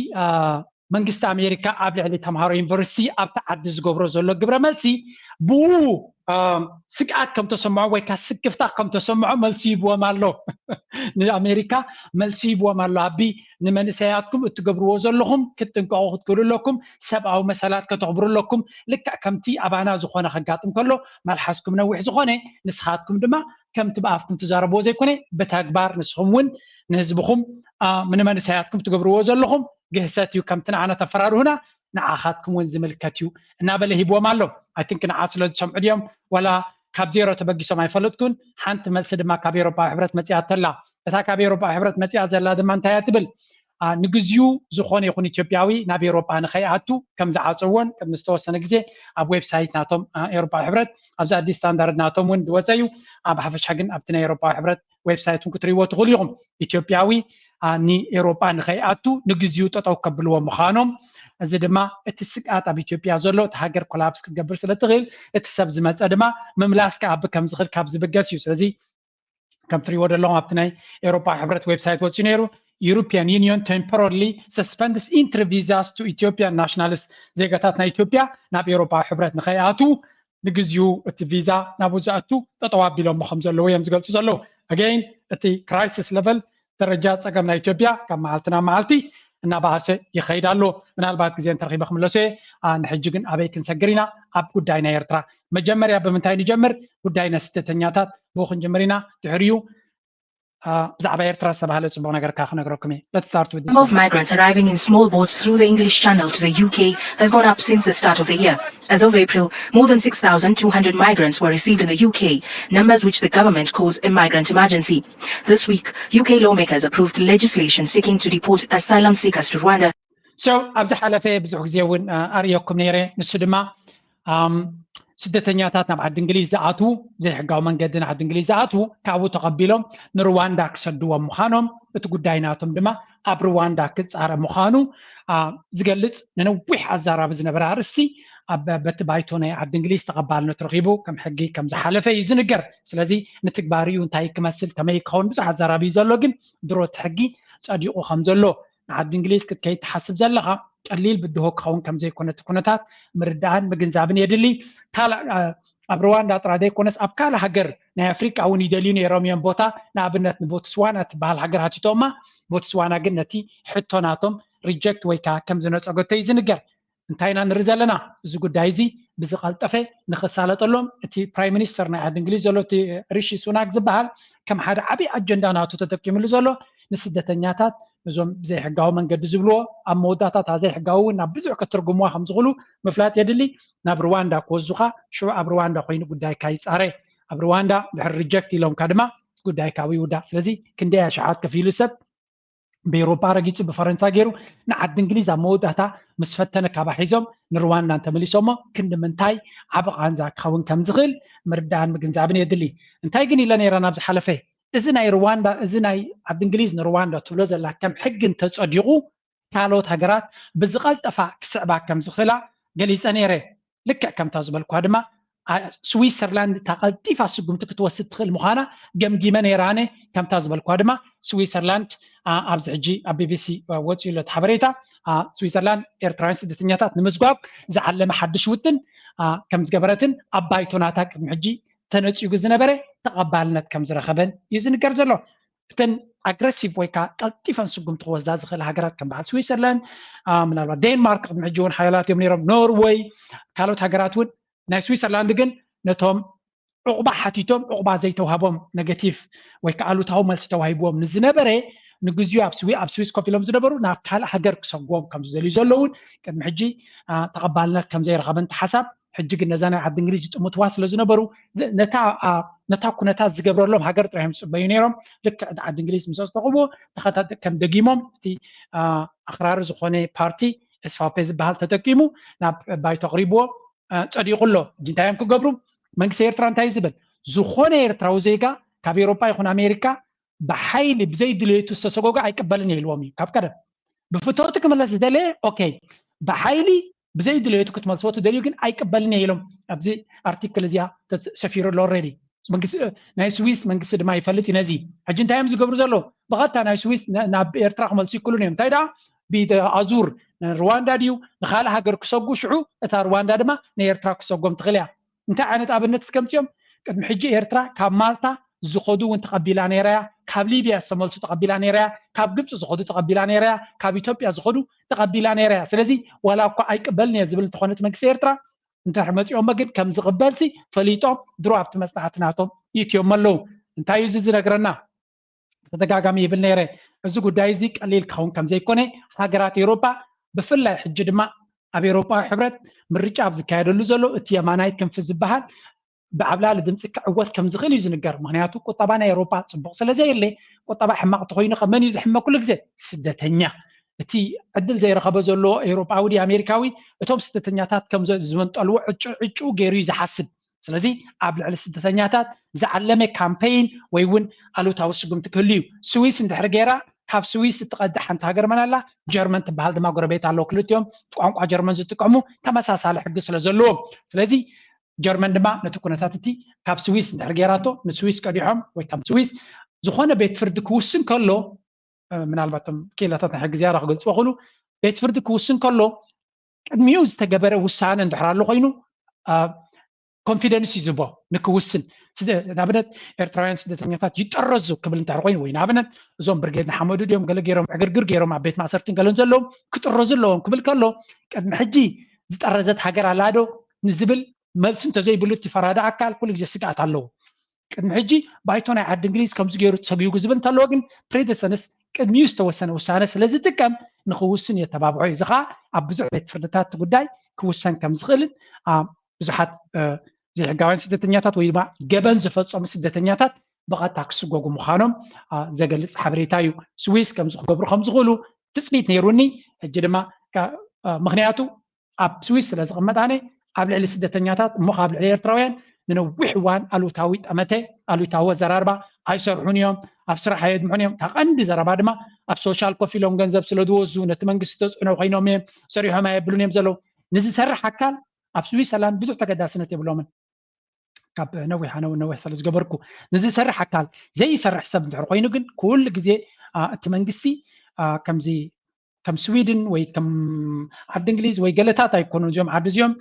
መንግስቲ ኣሜሪካ ኣብ ልዕሊ ተምሃሮ ዩኒቨርሲቲ ኣብ ተዓዲ ዝገብሮ ዘሎ ግብረ መልሲ ብኡ ስግኣት ከም ተሰምዖ ወይ ካ ስክፍታ ከም ተሰምዖ መልሲ ይብዎም ኣሎ ንኣሜሪካ መልሲ ይብዎም ኣሎ ኣቢ ንመንእሰያትኩም እትገብርዎ ዘለኹም ክትጥንቀቑ ክትክእሉለኩም ሰብኣዊ መሰላት ከተኽብሩለኩም ልክዕ ከምቲ ኣባና ዝኾነ ከጋጥም ከሎ መልሓስኩም ነዊሕ ዝኾነ ንስኻትኩም ድማ ከምቲ ብኣፍኩም ትዛረብዎ ዘይኮነ ብተግባር ንስኹም እውን ንህዝብኹም ንመንእሰያትኩም ትገብርዎ ዘለኹም ግህሰት እዩ ከምቲ ንዓና ተፈራርሁና ንዓኻትኩም እውን ዝምልከት እዩ እናበለ ሂብዎም ኣሎ I think ንዓ ስለ ዝሰምዑ ድዮም ወላ ካብ ዜሮ ተበጊሶም ኣይፈለጥኩን ሓንቲ መልሲ ድማ ካብ ኤውሮጳዊ ሕብረት መፂኣ ተላ እታ ካብ ኤውሮጳዊ ሕብረት መፂኣ ዘላ ድማ እንታይ እያ ትብል ንግዚኡ ዝኾነ ይኹን ኢትዮጵያዊ ናብ ኤውሮጳ ንኸይኣቱ ከም ዝዓፅውዎን ቅድሚ ዝተወሰነ ግዜ ኣብ ዌብሳይት ናቶም ኤውሮጳዊ ሕብረት ኣብዚ ኣዲስ ስታንዳርድ ናቶም እውን ዝወፀ እዩ ኣብ ሓፈሻ ግን ኣብቲ ናይ ኤውሮጳዊ ሕብረት ዌብሳይት እውን ክትሪእዎ ትኽእሉ ኢኹም ኢትዮጵያዊ ንኤውሮጳ ንኸይኣቱ ንግዚኡ ጠጠው ከብልዎ ምዃኖም እዚ ድማ እቲ ስቅኣት ኣብ ኢትዮጵያ ዘሎ እቲ ሃገር ኮላፕስ ክትገብር ስለ ትኽእል እቲ ሰብ ዝመፀ ድማ ምምላስ ከኣቢ ከም ዝኽእል ካብ ዝብገስ እዩ ስለዚ ከም ትሪእዎ ዘለኹም ኣብቲ ናይ ኤውሮጳ ሕብረት ዌብሳይት ወፂኡ ነይሩ European Union temporarily suspends entry visas to Ethiopian nationals ዜጋታት ናይ ኢትዮጵያ ናብ ኤውሮጳዊ ሕብረት ንኸይኣቱ ንግዚኡ እቲ ቪዛ ናብ ዝኣቱ ጠጠው ኣቢሎም ከም ዘለዎ እዮም ዝገልፁ ዘለዉ again እቲ ክራይሲስ ሌቨል ደረጃ ፀገም ናይ ኢትዮጵያ ካብ መዓልቲ ናብ መዓልቲ እናባሰ ይኸይድ ኣሎ ምናልባት ግዜ እንተረኺበ ክምለሶ ንሕጂ ግን ኣበይ ክንሰግር ኢና ኣብ ጉዳይ ናይ ኤርትራ መጀመርያ ብምንታይ ንጀምር ጉዳይ ናይ ስደተኛታት ብኡ ክንጅምር ኢና ድሕሪኡ ብዛዕባ ኤርትራ ዝተባሃለ ፅቡቅ ነገር ካ ክነግረኩም እየ let's start with this. The number of migrants arriving in small boats through the English Channel to the UK has gone up since the start of the year. As of April, more than 6,200 migrants were received in the UK, numbers which the government calls a migrant emergency. This week, UK lawmakers approved legislation seeking to deport asylum seekers to Rwanda. So, ኣብዚ ሓለፈ ብዙሕ ግዜ እውን ኣርየኩም ነይረ ንሱ ድማ ስደተኛታት ናብ ዓዲ እንግሊዝ ዝኣትዉ ዘይሕጋዊ መንገዲ ናብ ዓዲ እንግሊዝ ዝኣትዉ ካብኡ ተቐቢሎም ንሩዋንዳ ክሰድዎም ምዃኖም እቲ ጉዳይ ናቶም ድማ ኣብ ሩዋንዳ ክፃረብ ምዃኑ ዝገልፅ ንነዊሕ ኣዛራቢ ዝነበረ ኣርእስቲ ኣብ በቲ ባይቶ ናይ ዓዲ እንግሊዝ ተቐባልነት ረኺቡ ከም ሕጊ ከም ዝሓለፈ እዩ ዝንገር ስለዚ ንትግባርኡ እንታይ ክመስል ከመይ ክኸውን ብዙሕ ኣዛራቢ እዩ ዘሎ ግን ድሮ እቲ ሕጊ ፀዲቑ ከም ዘሎ ንዓዲ እንግሊዝ ክትከይድ ትሓስብ ዘለኻ ቀሊል ብድሆ ክኸውን ከም ዘይኮነቲ ኩነታት ምርዳእን ምግንዛብን የድሊ ኣብ ሩዋንዳ ጥራይ ዘይኮነስ ኣብ ካልእ ሃገር ናይ ኣፍሪቃ እውን ይደልዩ ነይሮም እዮም ቦታ ንኣብነት ንቦትስዋና ትበሃል ሃገር ሃቲቶማ ቦትስዋና ግን ነቲ ሕቶናቶም ሪጀክት ወይ ከዓ ከም ዝነፀገቶ እዩ ዝንገር እንታይ ኢና ንርኢ ዘለና እዚ ጉዳይ እዚ ብዝቐልጠፈ ንኽሳለጠሎም እቲ ፕራይም ሚኒስተር ናይ ዓዲ እንግሊዝ ዘሎ እቲ ሪሺ ሱናክ ዝበሃል ከም ሓደ ዓብዪ ኣጀንዳ ናቱ ተጠቂሙሉ ዘሎ ንስደተኛታት እዞም ዘይሕጋዊ መንገዲ ዝብልዎ ኣብ መወዳእታት ዘይሕጋዊ እውን ናብ ብዙሕ ከተርጉምዋ ከም ዝኽእሉ ምፍላጥ የድሊ ናብ ሩዋንዳ ክወስዱኻ ሽዑ ኣብ ሩዋንዳ ኮይኑ ጉዳይካ ይፃረ ኣብ ሩዋንዳ ድሕሪ ሪጀክት ኢሎምካ ድማ ጉዳይካ ይውዳእ ስለዚ ክንደይ ኣሽሓት ከፊሉ ሰብ ብኤውሮጳ ረጊፁ ብፈረንሳ ገይሩ ንዓዲ እንግሊዝ ኣብ መወዳእታ ምስ ፈተነ ካባ ሒዞም ንሩዋንዳ እንተመሊሶሞ ክንዲ ምንታይ ዓብ ቃንዛ ክኸውን ከም ዝኽእል ምርዳእን ምግንዛብን የድሊ እንታይ ግን ኢለ ነይረና ብዝሓለፈ እዚ ናይ ሩዋንዳ እዚ ናይ ዓዲ እንግሊዝ ንሩዋንዳ ትብሎ ዘላ ከም ሕጊ እንተፀዲቑ ካልኦት ሃገራት ብዝቐልጠፋ ክስዕባ ከም ዝኽእላ ገሊፀ ነይረ ልክዕ ከምታ ዝበልኳ ድማ سويسرلاند تقلطيفا سقمت كتوسد تخل مخانا جمجيمه نيرانه كم تازبلكو دما سويسرلاند ابز حجي اب بي بي سي وصي له حبريتا سويسرلاند ايرتران سدتنياتات نمزغاب زعلم حدش وتن كم زغبرتن ابايتوناتا كم حجي تنصيو زنبره تقبالነት كم زرخبن يزنكر زلو تن اجريسيف ويكا قلطيفا سقمت توزدا زخل هاجرات كم بعد سويسرلاند منالبا دنمارك محجون حيالات يمنيرم نوروي كالوت هاجراتون ناي سويسرلاند ግን ነቶም ዕቁባ ሓቲቶም ዕቁባ ዘይተውሃቦም ኔጌቲቭ ወይ ከአሉ ታው መልስ ተዋሂቦም ንዝነበረ ንግዚኡ ኣብ ስዊስ ኮፊሎም ዝነበሩ ናብ ካልእ ሃገር ክሰጎም ከም ዝደልዩ ዘለውን ቅድሚ ሕጂ ተቐባልነት ከም ዘይረኸበን ተሓሳብ ሕጂ ግን ነዛ ናይ ዓዲ እንግሊዝ ጥሙትዋ ስለ ዝነበሩ ነታ ኩነታት ዝገብረሎም ሃገር ጥራይም ዝፅበዩ ነይሮም ልክ ዓዲ እንግሊዝ ምስ ዝተኸብዎ ተኸታተል ከም ደጊሞም እቲ ኣኽራሪ ዝኾነ ፓርቲ ኤስፋፔ ዝበሃል ተጠቂሙ ናብ ባይቶ ኣቕሪብዎ ጸዲቁሎ ጅንታዮም ክገብሩ መንግስቲ ኤርትራ እንታይ ዝብል ዝኾነ ኤርትራዊ ዜጋ ካብ ኤውሮፓ ይኹን ኣሜሪካ ብሓይሊ ብዘይድልየቱ ዝተሰጎጎ ኣይቅበልን ኢልዎም እዩ ካብ ቀደም ብፍትወቱ ክመለስ ዝደለየ ኦኬ ብሓይሊ ብዘይድልየቱ ክትመልስዎ ትደልዩ ግን ኣይቅበልን ኢሎም ኣብዚ ኣርቲክል እዚኣ ተሰፊሩሎ ኦልሬዲ ናይ ስዊስ መንግስቲ ድማ ይፈልጥ ነዚ ሕጂ እንታዮም ዝገብሩ ዘሎ ብቐጥታ ናይ ስዊስ ናብ ኤርትራ ክመልሱ ይክእሉን እዮም እንታይ ደኣ ብኣዙር ሩዋንዳ ድዩ ንኻልእ ሃገር ክሰጉ ሽዑ እታ ሩዋንዳ ድማ ንኤርትራ ክሰጎም ትኽእል እያ እንታይ ዓይነት ኣብነት እስከምፅኦም ቅድሚ ሕጂ ኤርትራ ካብ ማልታ ዝኸዱ እውን ተቐቢላ ነይራ እያ ካብ ሊብያ ዝተመልሱ ተቐቢላ ነይራ እያ ካብ ግብፂ ዝኸዱ ተቐቢላ ነይራ እያ ካብ ኢትዮጵያ ዝኸዱ ተቐቢላ ነይራ እያ ስለዚ ዋላ እኳ ኣይቅበልን እየ ዝብል እንተኾነት መንግስቲ ኤርትራ እንድሕር መፂኦም ግን ከም ዝቕበልሲ ፈሊጦም ድሮ ኣብቲ መፅናዕትናቶም ይእትዮም ኣለው እንታይ እዩ ዝነግረና ተደጋጋሚ ይብል ነይረ እዚ ጉዳይ እዚ ቀሊል ክኸውን ከም ዘይኮነ ሃገራት ኤውሮፓ ብፍላይ ሕጂ ድማ ኣብ ኤውሮፓዊ ሕብረት ምርጫ ኣብ ዝካየደሉ ዘሎ እቲ የማናይ ክንፊ ዝበሃል ብዓብላሊ ድምፂ ክዕወት ከም ዝኽእል እዩ ዝንገር ምክንያቱ ቁጠባ ናይ ኤውሮፓ ፅቡቅ ስለዘየለ ቁጠባ ሕማቅ ተኮይኑ ከመን እዩ ዝሕመ ኩሉ ግዜ ስደተኛ እቲ ዕድል ዘይረኸበ ዘሎ ኤውሮፓዊ ዲ ኣሜሪካዊ እቶም ስደተኛታት ከም ዝመንጠልዎ ዕጩ ገይሩ እዩ ዝሓስብ ስለዚ ኣብ ልዕሊ ስደተኛታት ዝዓለመ ካምፔይን ወይ እውን ኣሉታዊ ስጉምቲ ክህሉ እዩ ስዊስ እንድሕር ገይራ ካብ ስዊስ እትቐድሕ ሓንቲ ሃገር መን ኣላ ጀርመን ትበሃል ድማ ጎረቤት ኣለዎ ክልቲኦም ቋንቋ ጀርመን ዝጥቀሙ ተመሳሳሊ ሕጊ ስለ ዘለዎም ስለዚ ጀርመን ድማ ነቲ ኩነታት እቲ ካብ ስዊስ እንድሕር ገይራቶ ንስዊስ ቀዲሖም ወይ ካብ ስዊስ ዝኾነ ቤት ፍርዲ ክውስን ከሎ ምናልባቶም ኬላታት ናይ ሕጊ ዝያዳ ክገልፁ ይኽእሉ ቤት ፍርዲ ክውስን ከሎ ቅድሚኡ ዝተገበረ ውሳነ እንድሕር ኣሎ ኮይኑ ኮንፊደንስ ይዝቦ ንክውስን ንኣብነት ኤርትራውያን ስደተኛታት ይጠረዙ ክብል እንድሕር ኮይኑ ወይ ንኣብነት እዞም ብርጌድ ንሓመዱ ድዮም ገለ ገይሮም ዕግርግር ገይሮም ኣብ ቤት ማእሰርቲ ገለን ዘለዎም ክጥረዙ ኣለዎም ክብል ከሎ ቅድሚ ሕጂ ዝጠረዘት ሃገር ኣላ ዶ ንዝብል መልሲ እንተዘይብሉ እቲ ፈራዳ ኣካል ኩሉ ግዜ ስጋኣት ኣለዎ ቅድሚ ሕጂ ባይቶ ናይ ዓዲ እንግሊዝ ከምዚ ገይሩ ተሰጊዩ ዝብል እንተለዎ ግን ፕሬደሰንስ ቅድሚኡ ዝተወሰነ ውሳነ ስለዝጥቀም ንክውስን የተባብዖ እዚ ከዓ ኣብ ብዙሕ ቤት ፍርድታት ጉዳይ ክውሰን ከም ዝኽእልን ብዙሓት ዘይሕጋውያን ስደተኛታት ወይ ድማ ገበን ዝፈፀሙ ስደተኛታት ብቐጥታ ክስጎጉ ምዃኖም ዘገልፅ ሓበሬታ እዩ ስዊስ ከምዚ ክገብሩ ከም ዝኽእሉ ትፅቢት ነይሩኒ ሕጂ ድማ ምክንያቱ ኣብ ስዊስ ስለ ዝቕመጥ ኣነ ኣብ ልዕሊ ስደተኛታት እሞ ካብ ልዕሊ ኤርትራውያን ንነዊሕ እዋን ኣሉታዊ ጠመተ ኣሉታዊ ዘራርባ ኣይሰርሑን እዮም ኣብ ስራሕ ኣየድምዑን እዮም እታ ቀንዲ ዘረባ ድማ ኣብ ሶሻል ኮፍ ኢሎም ገንዘብ ስለ ዝወዙ ነቲ መንግስቲ ተፅዕኖ ኮይኖም እዮም ሰሪሖም ኣየብሉን እዮም ዘለዉ ንዝሰርሕ ኣካል ኣብ ስዊስርላንድ ብዙሕ ተገዳስነት የብሎምን ካብ ነዊሕ ስለ ዝገበርኩ ንዝሰርሕ ኣካል ዘይሰርሕ ሰብ እንድሕር ኮይኑ ግን ኩሉ ግዜ እቲ መንግስቲ ከምዚ ከም ስዊድን ወይ ከም ዓዲ እንግሊዝ ወይ ገለታት ኣይኮኑን እዚኦም ዓዲ እዚኦም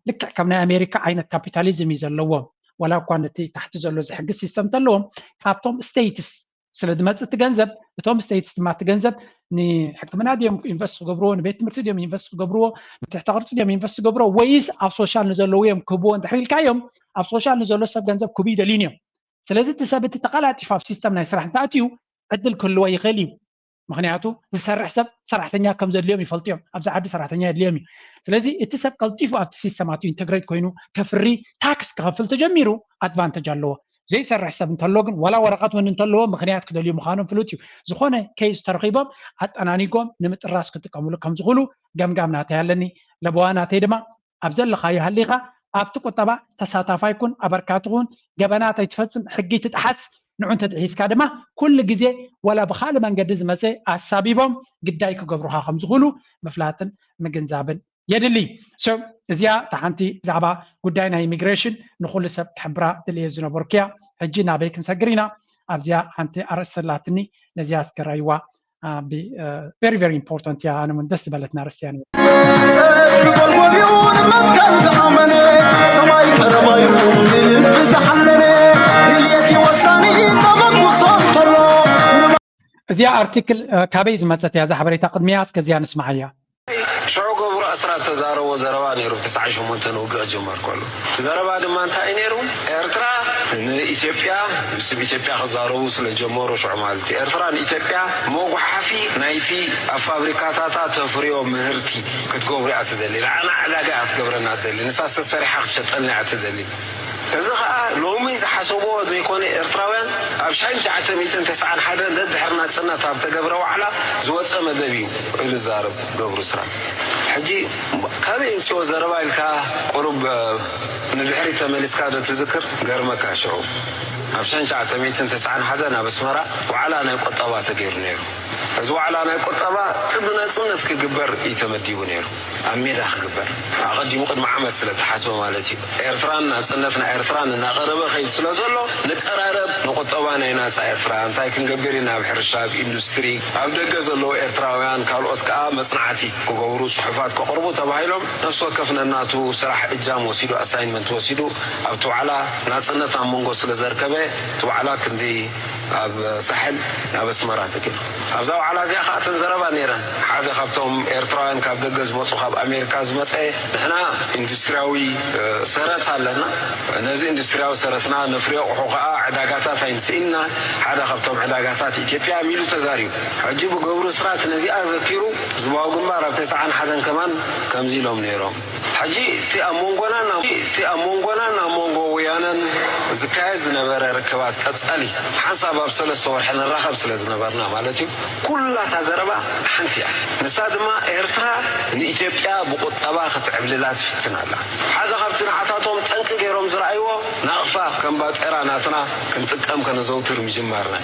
ልክዕ ከም ናይ ኣሜሪካ ዓይነት ካፒታሊዝም እዩ ዘለዎም ወላ እኳ ነቲ ታሕቲ ዘሎ ዝሕግዝ ሲስተም እንተለዎም ካብቶም ስቴትስ ስለ ዝመፅእ እቲ ገንዘብ እቶም ስቴትስ ድማ እቲ ገንዘብ ንሕክምና ድዮም ኢንቨስት ክገብርዎ ንቤት ትምህርቲ ድዮም ኢንቨስት ክገብርዎ ንትሕቲ ቅርፂ ድዮም ኢንቨስት ክገብርዎ ወይስ ኣብ ሶሻል ንዘለዉ እዮም ክህብዎ እንድሕር ኢልካዮም ኣብ ሶሻል ንዘሎ ሰብ ገንዘብ ክህቡ ይደልዩን እዮም ስለዚ እቲ ሰብ እቲ ተቐላጢፉ ኣብ ሲስተም ናይ ስራሕ እንተኣትዩ ዕድል ክህልዎ ይኽእል እዩ ምክንያቱ ዝሰርሕ ሰብ ሰራሕተኛ ከም ዘድልዮም ይፈልጡ እዮም ኣብዚ ዓዲ ሰራሕተኛ የድልዮም እዩ ስለዚ እቲ ሰብ ቀልጢፉ ኣብቲ ሲስተም ኣትዩ ኢንተግሬት ኮይኑ ከፍሪ ታክስ ክኸፍል ተጀሚሩ ኣድቫንቴጅ ኣለዎ ዘይሰርሕ ሰብ እንተሎ ግን ዋላ ወረቐት እውን እንተለዎ ምክንያት ክደልዩ ምዃኖም ፍሉጥ እዩ ዝኾነ ኬዝ ተረኺቦም ኣጠናኒጎም ንምጥራስ ክጥቀምሉ ከም ዝኽእሉ ገምጋም ናተይ ኣለኒ ለበዋ ናተይ ድማ ኣብ ዘለኻዮ ሃሊኻ ኣብቲ ቁጠባ ተሳታፋይ ኩን ኣበርካቲ ኩን ገበናት ኣይትፈፅም ሕጊ ትጥሓስ ንዑ እንተጥሒስካ ድማ ኩሉ ግዜ ወላ ብካልእ መንገዲ ዝመፀ ኣሳቢቦም ግዳይ ክገብሩካ ከም ዝኽእሉ ምፍላጥን ምግንዛብን يدلي سو ازيا تحنتي زعبا قداينا immigration نخل سب كحبرا دلي زنبوركيا حجينا بيكن سجرينا ابزيا حنتي ارسلاتني نزيا اسكرايوا very very important يا انا من دست بلتنا رسياني ازيا ارتكل كابيز مصت يا زحبريتا قدميا اسكزيا نسمعيا شعو قبر أسرع تزارو وزروا نيرو تسعيش ومنتن وقع جمار كله زروا دم أنت نيرو إرترا إثيوبيا بس إثيوبيا خزارو وصل جمهور شو عملتي إرترا إثيوبيا موقع حفي نايفي فابريكاتات تفريو مهرتي كتقول أتدلي أنا علاقة أتقبرنا أتدلي نساس الصريحة شتقلني أتدلي إذا لومي حسبوا ذيكون إرتراوين أبشين جعت ميتين تسعة حدا ضد حرنا سنة تاب تقبروا على زوج أمدبيو إلى زارب قبر سرا حجي كابين شو زربايل كا قرب نبحري تملس كذا تذكر قرمك شعوب أبشين جعت ميتين تسعة حدا نبسمرة وعلى أنا قطبات غير نيرو إذا على أنا قطبة تبنا سنة كجبر يتمديو نيرو أميدا خجبر أقدي مقدم عمل سلة حسب مالتي إرتران سنفنا إرتران نقرب خيل سلازلو نتقرب نقطبان هنا إرتران تايكن جبرنا بحر الشاب إندستري أبدأ جزلو إرتراويان كارلوت كا مصنعتي كجورو صحفات كقربو تبعيلهم نفس وقفنا ناتو سرح إجام وسيدو أساينمنت وسيدو أبتو على ناسنا تامونغو سلازركبه تو على كندي أب ساحل أب سمرات كده أبدأ على ذي خاطر زربا نيران حاجة خبتهم إرتراويان كابدأ جز مصخب أمريكا زمت نحنا إندسترياوي سرت لنا نزي إندسترياوي سرتنا نفريق حقوق عداقاتات هينسئلنا هذا خبطهم عداقاتات إثيوبيا ميلو تزاريو عجيبوا قبروا سرات نزي أذكروا زباو قمارة بتسعان حدا كمان كمزي لهم نيرهم حجي تأمونغونا نامونغو ويانا زكايز نبرا ركبات تسألي حسب بسلس صورحنا الرخب سلس نبرنا مالتي كلها تزربا حنتيا نسادما إرترا إثيوبيا بقطبا خطعبللات فتنا الله هذا خبتنا حتاتهم تنك غيرهم زرعيوه نقفا كم باطيرا ناتنا كنتقم كنزوتر مجمرنا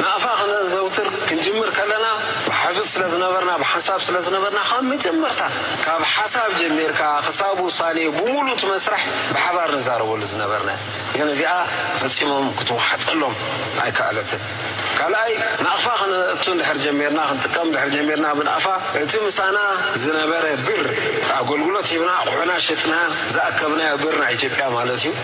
نقفا كنزوتر كنجمر كلنا بحفظ سلازنبرنا بحساب سلازنبرنا خام مجمرتا كاب حساب جميركا حسابو صاني بمولوت مسرح بحبار نزارو لزنبرنا يعني زي فسيمهم كنت حط لهم اي كالت كالاي نقفا كنتون دحر جميرنا كنتقم دحر جميرنا بنقفا انت مسانا زنبره بر اغلغلوت يبنا قحنا شتنا زاكبنا برنا ኢትዮጵያ ማለት ነው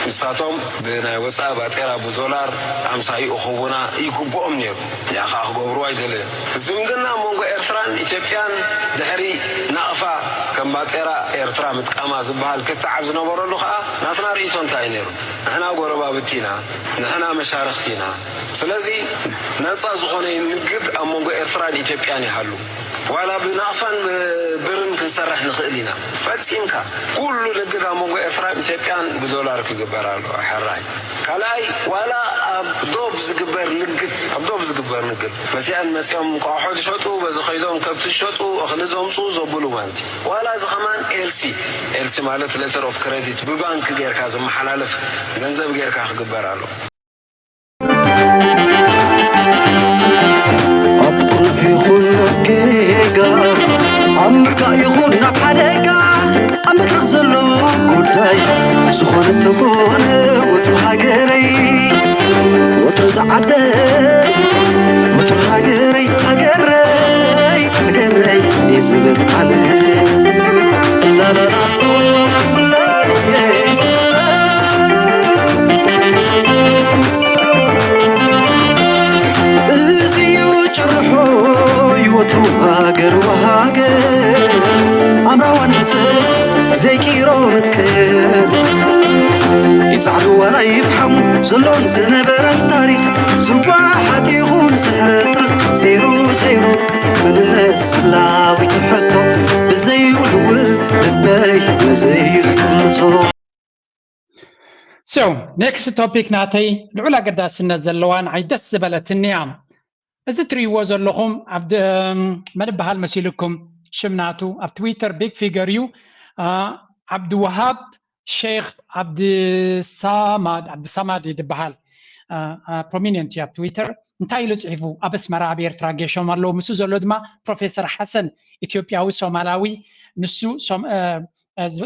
ምሳቶም በናይ ወፃ ባጤራ በዶላር 50 ይخونا ይኩቦም ነው ያኻ ገብሩ አይደለ ዝምድና ሞንጎ ኤርትራን ኢትዮጵያን ድሕሪ ናቕፋ ከም ባጤራ ኤርትራ ምጥቃማ ዝበሃል ክትዓብ ዝነበረሉ ኸኣ ናትና ርእሶ እንታይ ነይሩ ንሕና ጎረባብቲና ንሕና መሻርክቲና ስለዚ ነፃ ዝኾነ ንግድ ኣብ ሞንጎ ኤርትራን ኢትዮጵያን ይሃሉ ولا بنافن برن كنسرح نخلينا فتينك كل نقدر مونغو إفراد إثيوبيان بدولار كجبران حراي كلاي ولا أبدوب زجبر نقد مثلا مثلا قاحد شطو بزخيدهم كبت شطو أخلصهم صوز وبلومانت ولا زخمان إلسي مالت letter of credit ببنك غير كذا محلالف جنزب غير كه جبرانو في خلقك عمرك يخون حركة عمك رغزلو قداي سخون التكون وتروح هاجري وترز عدي وتروح هاجري يسبب علي لا لا لا يوترو هاجر أمرا نسل زي كيرو متكل يسعدوا ولا يفهموا زلون زنبرا تاريخ زواحات يغون سحر فرخ زيرو من الناس بلاوي تحطو بزي والول لباي نزي ختمتو So, next topic ناتي لعلا قداس النزلوان عيدس بلت النعم إذا تريوا زلهم عبد منبه المسيلكم شمناتو عبد تويتر بيج فيجريو عبد وهاب شيخ عبد الصمد يدبحال prominent ያ ትዊተር እንታይ ኢሉ ጽሒፉ ኣብ ኣስመራ ኣብ ኤርትራ ጌሾም ኣለዉ ምስ ዘሎ ድማ ፕሮፌሰር ሓሰን ኢትዮጵያዊ ሶማላዊ ንሱ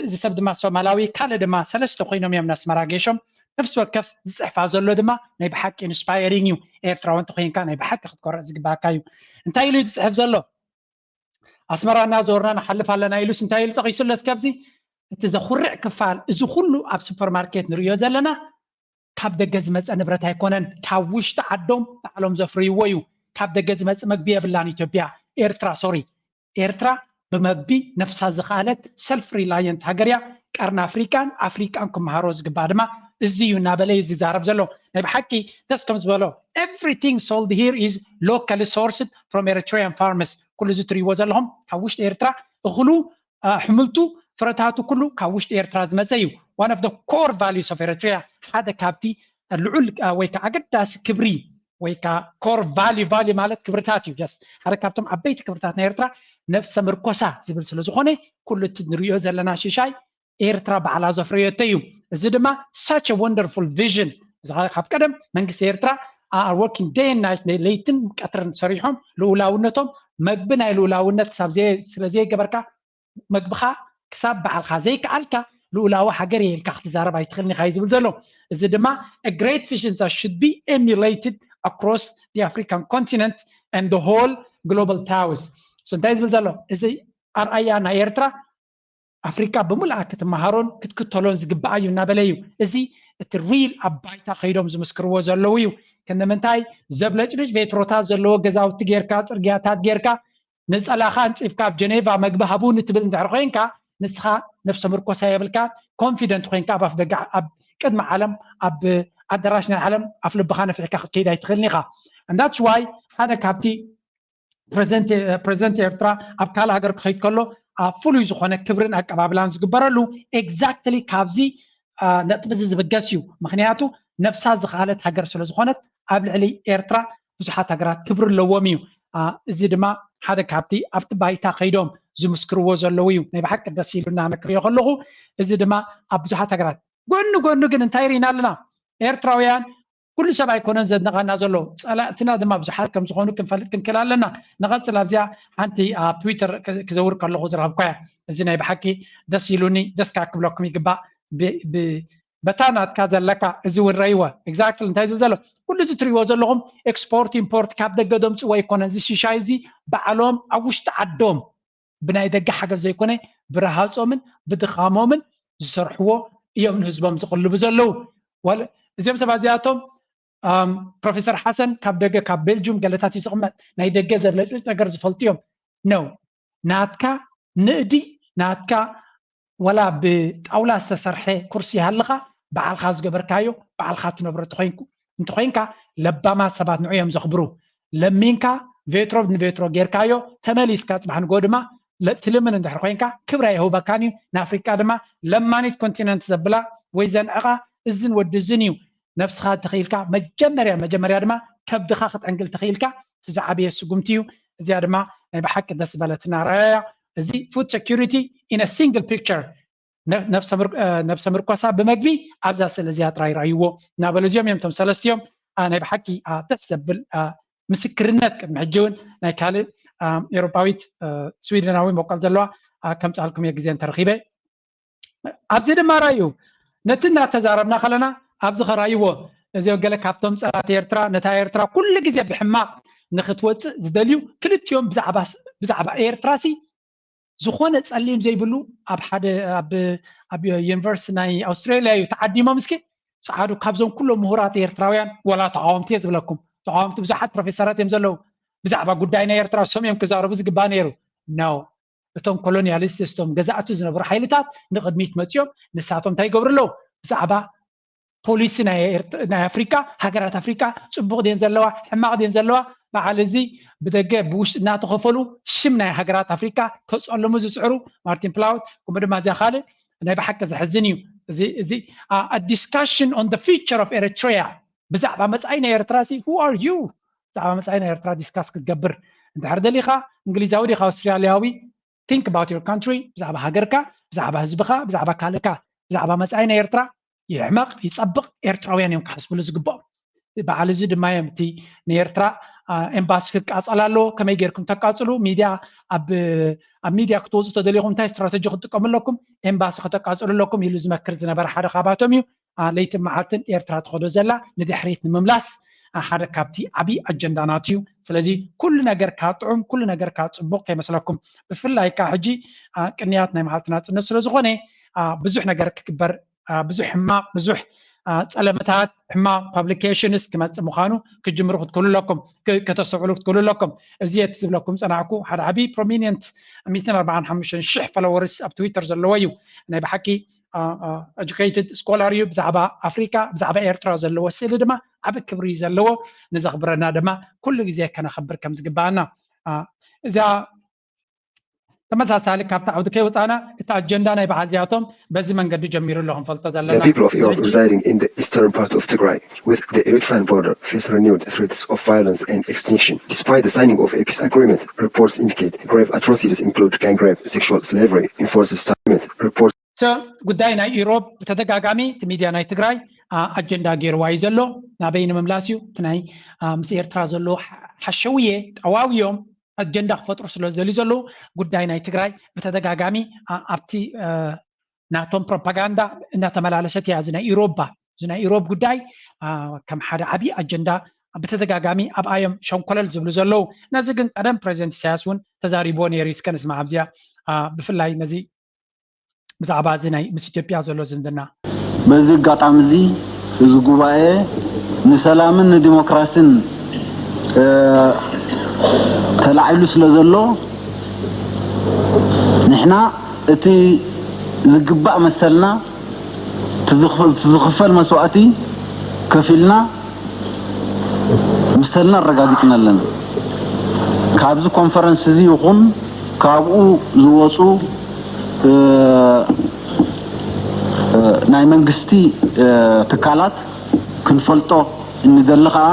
እዚ ሰብ ድማ ሶማላዊ ካለ ድማ ሰለስተ ኮይኖም እዮም ኣስመራ ጌሾም ነፍሲ ወከፍ ዝጽሕፋ ዘሎ ድማ ናይ ብሓቂ ኢንስፓየሪንግ እዩ ኤርትራዊ እንተኮይንካ ናይ ብሓቂ ክትቆርዕ ዝግባእካ እዩ እንታይ ኢሉ ዝጽሕፍ ዘሎ ኣስመራና ዞርና ንሓልፍ ኣለና ኢሉስ እንታይ ኢሉ ጠቂሱለስ ካብዚ እቲ ዘኹርዕ ክፋል እዚ ኩሉ ኣብ ሱፐርማርኬት ንሪኦ ዘለና ካብ ደገ ዝመፀ ንብረት ኣይኮነን ካብ ውሽጢ ዓዶም ባዕሎም ዘፍርይዎ እዩ ካብ ደገ ዝመፀ መግቢ የብላን ኢትዮጵያ ኤርትራ ብመግቢ ነፍሳ ዝኽኣለት ሰልፍ ሪላየንት ሃገር እያ ቀርኒ ኣፍሪቃን ክመሃሮ ዝግባእ ድማ እዚ እዩ እናበለ እዩ ዝዛረብ ዘሎ ናይ ብሓቂ ደስ ከም ዝበሎ everything sold here is locally sourced from Eritrean farmers ኩሉ እዚ ትሪእዎ ዘለኹም ካብ ውሽጢ ኤርትራ እኽሉ ሕምልቱ ፍረታቱ ኩሉ ካብ ውሽጢ ኤርትራ ዝመፀ እዩ one of the core values of Eritrea ሓደ ካብቲ ልዑል ወይ ከዓ ኣገዳሲ ክብሪ ወይ ከዓ core value ማለት ክብርታት እዩ yes ሓደ ካብቶም ዓበይቲ ክብርታት ናይ ኤርትራ ነፍሰ ምርኮሳ ዝብል ስለ ዝኾነ ኩሉ እቲ ንሪኦ ዘለና ሽሻይ ኤርትራ ባዕላ ዘፍረየቶ እዩ እዚ ድማ such a wonderful vision ካብ ቀደም መንግስቲ ኤርትራ are working day and night ለይትን ቀትርን ሰሪሖም ልኡላውነቶም መግቢ ናይ ልኡላውነት ክሳብ ስለዘይገበርካ መግብኻ ክሳብ በዓልካ ዘይከኣልካ ልኡላዊ ሃገር የልካ ክትዛረብ ኣይትኽእልኒ ኢኻ ዝብል ዘሎ እዚ ድማ a great vision that should be emulated across the African continent and the whole global towers እንታይ ዝብል ዘሎ እዚ ኣርኣያ ናይ ኤርትራ ኣፍሪካ ብምልኣ ክትመሃሮን ክትክተሎን ዝግባእ እዩ እናበለ እዩ እዚ እቲ ሪል ኣብ ባይታ ከይዶም ዝምስክርዎ ዘለዉ እዩ ክንምንታይ ዘብለጭልጭ ቬትሮታት ዘለዎ ገዛውቲ ጌርካ ፅርግያታት ጌርካ ንፀላኻ እንፂፍካ ኣብ ጀኔቫ መግቢ ሃቡን ትብል እንድሕር ኮይንካ ንስኻ ነፍሰ ምርኮሳ የብልካ ኮንፊደንት ኮይንካ ኣብ ኣፍደጋ ኣብ ቅድሚ ዓለም ኣብ ኣዳራሽ ናይ ዓለም ኣፍ ልብኻ ነፊሕካ ክትከይድ ኣይትኽእልኒ ኢኻ and that's why ሓደ ካብቲ ፕሬዚደንት ኤርትራ ኣብ ካልእ ሃገር ክኸይድ ከሎ ፍሉይ ዝኾነ ክብርን ኣቀባብላን ዝግበረሉ ኤግዛክትሊ ካብዚ ነጥቢ ዝብገስ እዩ ምክንያቱ ነፍሳ ዝኽኣለት ሃገር ስለ ዝኾነት ኣብ ልዕሊ ኤርትራ ብዙሓት ሃገራት ክብሪ ኣለዎም እዩ እዚ ድማ ሓደ ካብቲ ኣብቲ ባይታ ከይዶም ዝምስክርዎ ዘለዉ እዩ ናይ ብሓቂ ደስ ኢሉና ነክርዮ ከለኹ እዚ ድማ ኣብ ብዙሓት ሃገራት ጎኑ ግን እንታይ ርኢና ኣለና ኤርትራውያን ኩሉ ሰብ ኣይኮነን ዘድንቐና ዘሎ ፀላእትና ድማ ብዙሓት ከም ዝኾኑ ክንፈልጥ ክንክእል ኣለና ንቐፅል ኣብዚኣ ሓንቲ ኣብ ትዊተር ክዘውር ከለኹ ዝረኸብኳ እያ እዚ ናይ ብሓቂ ደስ ኢሉኒ ደስካ ክብለኩም ይግባእ በታ ናትካ ዘለካ እዚ እውን ረይወ ኤግዛክትሊ እንታይ ዝብል ዘሎ ኩሉ እዚ ትሪእዎ ዘለኹም ኤክስፖርት ኢምፖርት ካብ ደገ ደምፅዎ ኣይኮነን እዚ ሽሻይ እዚ በዓሎም ኣብ ውሽጢ ዓዶም ብናይ ደገ ሓገዝ ዘይኮነ ብረሃፆምን ብድኻሞምን ዝሰርሕዎ እዮም ንህዝቦም ዝቕልቡ ዘለዉ እዚኦም ሰባት እዚኣቶም ፕሮፌሰር ሓሰን ካብ ደገ ካብ ቤልጅየም ገለታት ይስቕመጥ ናይ ደገ ዘብለጭልጭ ነገር ዝፈልጡ እዮም ነው ናትካ ንእዲ ናትካ ወላ ብጣውላ ዝተሰርሐ ኩርሲ ሃለኻ በዓልካ ዝገበርካዮ በዓልካ ትነብሮ እንተኮይንካ ለባማት ሰባት ንዑ እዮም ዘኽብሩ ለሚንካ ቬትሮ ንቬትሮ ጌርካዮ ተመሊስካ ፅባሕ ንጎ ድማ ትልምን እንድሕር ኮይንካ ክብራ የህበካን እዩ ንኣፍሪካ ድማ ለማኒት ኮንቲነንት ዘብላ ወይ ዘንዕኻ እዝን ወዲ እዝን እዩ ነፍስኻ ተኽኢልካ መጀመርያ ድማ ከብድኻ ክትዕንግል ተኽኢልካ ትዝዓበየ ስጉምቲ እዩ እዚኣ ድማ ናይ ብሓቂ ደስ በለትና ረኣያ እዚ ፉድ ሴኪሪቲ ኢን አ ሲንግል ፒክቸር ነፍሰ ምርኮሳ ብምግቢ ኣብዛ ስእሊ እዚኣ ጥራይ ረኣይዎ እናበሉ እዚኦም እዮም እቶም ሰለስቲኦም ናይ ብሓቂ ደስ ዘብል ምስክርነት ቅድሚ ሕጂ እውን ናይ ካልእ ኤውሮፓዊት ስዊድናዊ መቋል ዘለዋ ከም ፃልኩም ግዜ እንተረኺበ ኣብዚ ድማ ረኣዩ ነቲ እናተዛረብና ከለና ኣብዚ ኸራይዎ እዚኦም ገለ ካብቶም ፀላት ኤርትራ ነታ ኤርትራ ኩሉ ግዜ ብሕማቕ ንኽትወፅእ ዝደልዩ ክልቲኦም ብዛዕባ ኤርትራሲ ዝኾነ ፀሊም ዘይብሉ ኣብ ሓደ ኣብ ዩኒቨርሲቲ ናይ ኣውስትራልያ እዩ ተዓዲሞም እስኪ ሰዓዱ ካብዞም ኩሎም ምሁራት ኤርትራውያን ወላ ተቃወምቲ እየ ዝብለኩም ተቃወምቲ ብዙሓት ፕሮፌሰራት እዮም ዘለዉ ብዛዕባ ጉዳይ ናይ ኤርትራ ሶም እዮም ክዛረቡ ዝግባእ ነይሩ ነው እቶም ኮሎኒያሊስት እቶም ገዛእቲ ዝነበሩ ሓይልታት ንቅድሚት መፅኦም ንሳቶም እንታይ ይገብሩ ኣለዉ ብዛዕባ ፖሊሲ ናይ ኣፍሪካ ሃገራት ኣፍሪካ ፅቡቅ ድን ዘለዋ ሕማቅ ድን ዘለዋ በዓል እዚ ብደገ ብውሽጢ እናተኸፈሉ ሽም ናይ ሃገራት ኣፍሪካ ከፀለሙ ዝፅዕሩ ማርቲን ፕላውት ከምኡ ድማ እዚኣ ካልእ ናይ ብሓቂ ዘሕዝን እዩ እዚ ዲስካሽን ኦን ደ ፊቸር ኦፍ ኤሪትሪያ ብዛዕባ መፃኢ ናይ ኤርትራ ሲ who are you ብዛዕባ መፃኢ ናይ ኤርትራ ዲስካስ ክትገብር እንድሕር ደሊኻ እንግሊዛዊ ዲኻ ኣውስትራልያዊ think about your country ብዛዕባ ሃገርካ ብዛዕባ ህዝብኻ ብዛዕባ ካልእካ ብዛዕባ መፃኢ ናይ ኤርትራ ይሕመቕ ይፀብቕ ኤርትራውያን እዮም ክሓስብሉ ዝግብኦም بعد زد ما يمتي نيرترا امباس في قاصلالو كما يغيركم تقاصلو ميديا اب ميديا كتوز تدليهم تاع استراتيجي تقوم لكم امباس تقاصلو لكم يلو زمكر زنبر حدا خاباتهم يو ليت معلتن ايرترا تخدو زلا ندحريت نمملاس حدا كابتي ابي اجنداناتيو سلازي كل نجر كاطعم كل نجر كاصبق كيمسلكم بفلاي كحجي قنياتنا معلتنا نسلو زغوني بزح نجر كبر بزح ما بزح علامات حما publications كما تسمخانو كجمرو تقول لكم كتسعلوا تقول لكم ازيت تسب لكم صنعكو حد عبي prominent 245 شح فلورس اب تويتر زلويو انا بحكي educated scholar يو بزعبا افريكا بزعبا ايرترا زلو سيل دما عب كبري زلو نزخبرنا دما كل غزي كان خبر كم زغبانا اذا تمساسالي كابتا عود كي وطانا اتا اجندا ناي بعضياتهم بزي منقد جميرو لهم فلطه The زلنا people of Europe residing in the eastern part of Tigray with the Eritrean border face renewed threats of violence and extinction. Despite the signing of a peace agreement, reports indicate grave atrocities include gang rape, sexual slavery, enforced starvement. Reports ጉዳይ ናይ ኢሮብ በተደጋጋሚ ሚድያ ናይ ትግራይ አጀንዳ ገይርዋይ ዘሎ ናበይን መምላስዩ ናይ ምስ ኤርትራ ዘሎ ሓሸውየ ጠዋውዮም አጀንዳ ክፈጥሩ ስለዘሊ ዘሎ ጉዳይ ናይ ትግራይ በተደጋጋሚ ኣብቲ ናቶም ፕሮፓጋንዳ እናተመላለሰት ያ ዝናይ ኢሮብ ጉዳይ ከም ሓደ ዓቢ አጀንዳ በተደጋጋሚ ኣብ ኣዮም ሸንኮለል ዝብሉ ዘለው ነዚ ግን ቀደም ፕሬዚደንት ኢሳያስ እውን ተዛሪቦ ነይሩ እስከንስማዕ ኣብዚያ ብፍላይ ነዚ ብዛዕባ እዚ ናይ ምስ ኢትዮጵያ ዘሎ ዝምድና በዚ አጋጣሚ እዚ እዚ ጉባኤ ንሰላምን ንዲሞክራሲን ተላዒሉ ስለ ዘሎ ንሕና እቲ ዝግባእ መሰልና ትዝኽፈል መስዋዕቲ ከፊልና መሰልና ረጋግጥና ኣለና ካብዚ ኮንፈረንስ እዚ ይኹን ካብኡ ዝወፁ ናይ መንግስቲ ትካላት ክንፈልጦ እንደለ ከዓ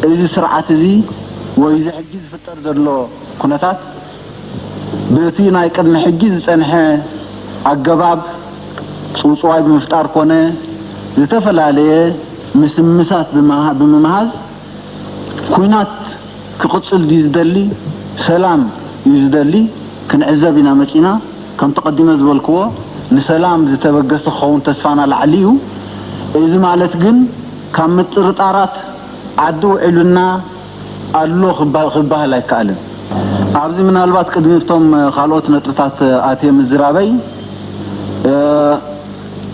እዚ ስርዓት እዚ ወይ እዚ ሕጂ ዝፍጠር ዘሎ ኩነታት በቲ ናይ ቅድሚ ሕጂ ዝፀንሐ ኣገባብ ፅውፅዋይ ብምፍጣር ኮነ ዝተፈላለየ ምስምሳት ብምምሃዝ ኩናት ክቕፅል ዝደሊ ሰላም يزدلي كن عزبنا مچينا كم تقدمه زبلكو لسلام زتبغس خون تسفانا لعليو اذ مالت جن كم طرطارات عدو علنا الله خباه لا يكالن ابزي منالبات قدمتهم خالوت نطفات اتيم زرابي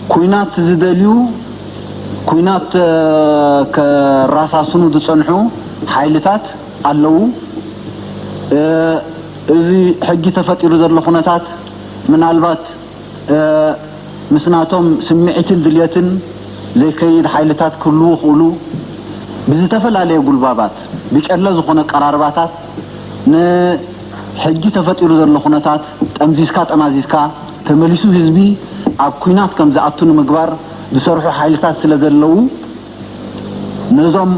كوينات زدليو كوينات كراساسونو دصنحو حيلታት አለው እዚ ሕጂ ተፈጢሩ ዘሎ ኩነታት ምናልባት ምስናቶም ስምዒትን ድልየትን ዘይከይድ ሓይልታት ክሉ ክእሉ ብዝተፈላለየ ጉልባባት ብጨለ ዝኾነ ቀራርባታት ንሕጂ ተፈጢሩ ዘሎ ኩነታት ጠምዚዝካ ጠማዚዝካ ተመሊሱ ህዝቢ ኣብ ኩናት ከም ዝኣቱ ንምግባር ዝሰርሑ ሓይልታት ስለ ዘለው ነዞም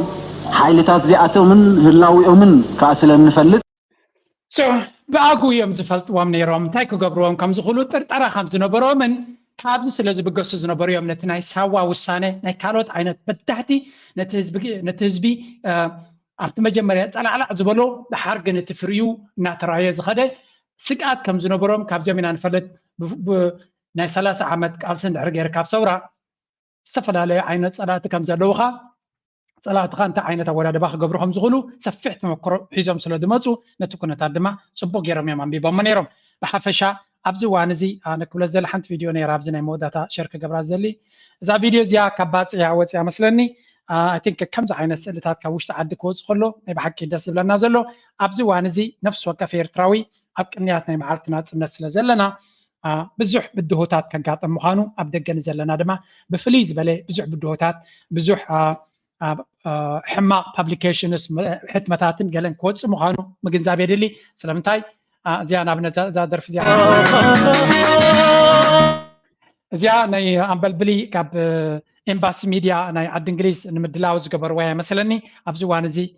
ሓይልታት እዚኣቶምን ህላዊኦምን ከዓ ስለ ንፈልጥ ብኣጉ እዮም ዝፈልጥዎም ነይሮም እንታይ ክገብርዎም ከም ዝኽእሉ ጥርጠራ ከም ዝነበሮምን ካብዚ ስለ ዝብገሱ ዝነበሩ እዮም ነቲ ናይ ሳዋ ውሳነ ናይ ካልኦት ዓይነት በዳሕቲ ነቲ ህዝቢ ኣብቲ መጀመርያ ፀላዕላዕ ዝበሎ ድሓር ግን እቲ ፍርዩ እናተረኣየ ዝኸደ ስግኣት ከም ዝነበሮም ካብዚኦም ኢና ንፈልጥ ናይ 30 ዓመት ቃልሲ እንድሕር ገይርካ ካብ ሰውራ ዝተፈላለየ ዓይነት ፀላእቲ ከም ዘለውካ ፀላእትካ እንታይ ዓይነት ኣወዳድባ ክገብሩ ከም ዝኽእሉ ሰፊሕ ተመክሮ ሒዞም ስለ ዝመፁ ነቲ ኩነታት ድማ ፅቡቅ ገይሮም እዮም ኣንቢቦሞ ነይሮም ብሓፈሻ ኣብዚ እዋን እዚ ኣነ ክብሎ ዝደሊ ሓንቲ ቪድዮ ነይራ ኣብዚ ናይ መወዳእታ ሸር ክገብራ ዝደሊ እዛ ቪድዮ እዚኣ ካብ ባፅያ ወፅያ መስለኒ ኣይ ቲንክ ከምዚ ዓይነት ስእልታት ካብ ውሽጢ ዓዲ ክወፅእ ከሎ ናይ ብሓቂ ደስ ዝብለና ዘሎ ኣብዚ እዋን እዚ ነፍሲ ወከፍ ኤርትራዊ ኣብ ቅንያት ናይ መዓልቲ ናፅነት ስለ ዘለና ብዙሕ ብድሆታት ከጋጥም ምዃኑ ኣብ ደገን ዘለና ድማ ብፍልይ ዝበለ ብዙሕ ብድሆታት ብዙሕ حماق publications حتمتاتن قالن كوتس مخانو مغنزاب يدلي سلامتاي زيانا بنزا درف زيانا زيانا امبل بلي كاب امباسي ميديا ناي عد انجليز نمدلاو زغبر ويا مثلني ابزوان زي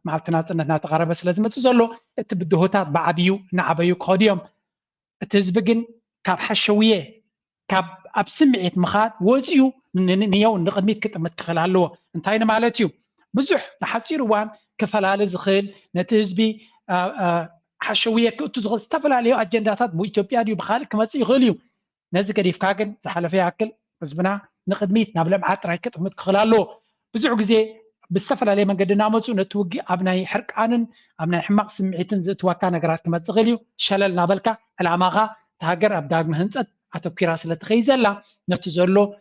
معلتنا صنتنا تقرب سلازم تزلو تبدهوتات بعبيو نعبيو كوديوم تزبغن كاب حشويه كاب أبسمعت مخات وزيو نيو نقدميت كتمت كخلالو انتاينا مالتيو بزح نحبتير وان كفلال زخيل نتزبي حشوية كنت زغل استفل عليه أجنداتات بو إثيوبيا ديو بخالك كمتسي يغليو نازك ريف كاغن زحل فيها أكل بزبنا نقدميت نابلا معات راي كتمت كخلالو بزح جزي بستفل عليه من قدنا مزو نتوقي أبناي حرق عنن أبناي حماق سمعيتن زتواكا نقرات كمتسي غليو شلل نابلكا العماغا تهاجر أبداغ مهنسات أتوب كراس لتخيزلا نتزولو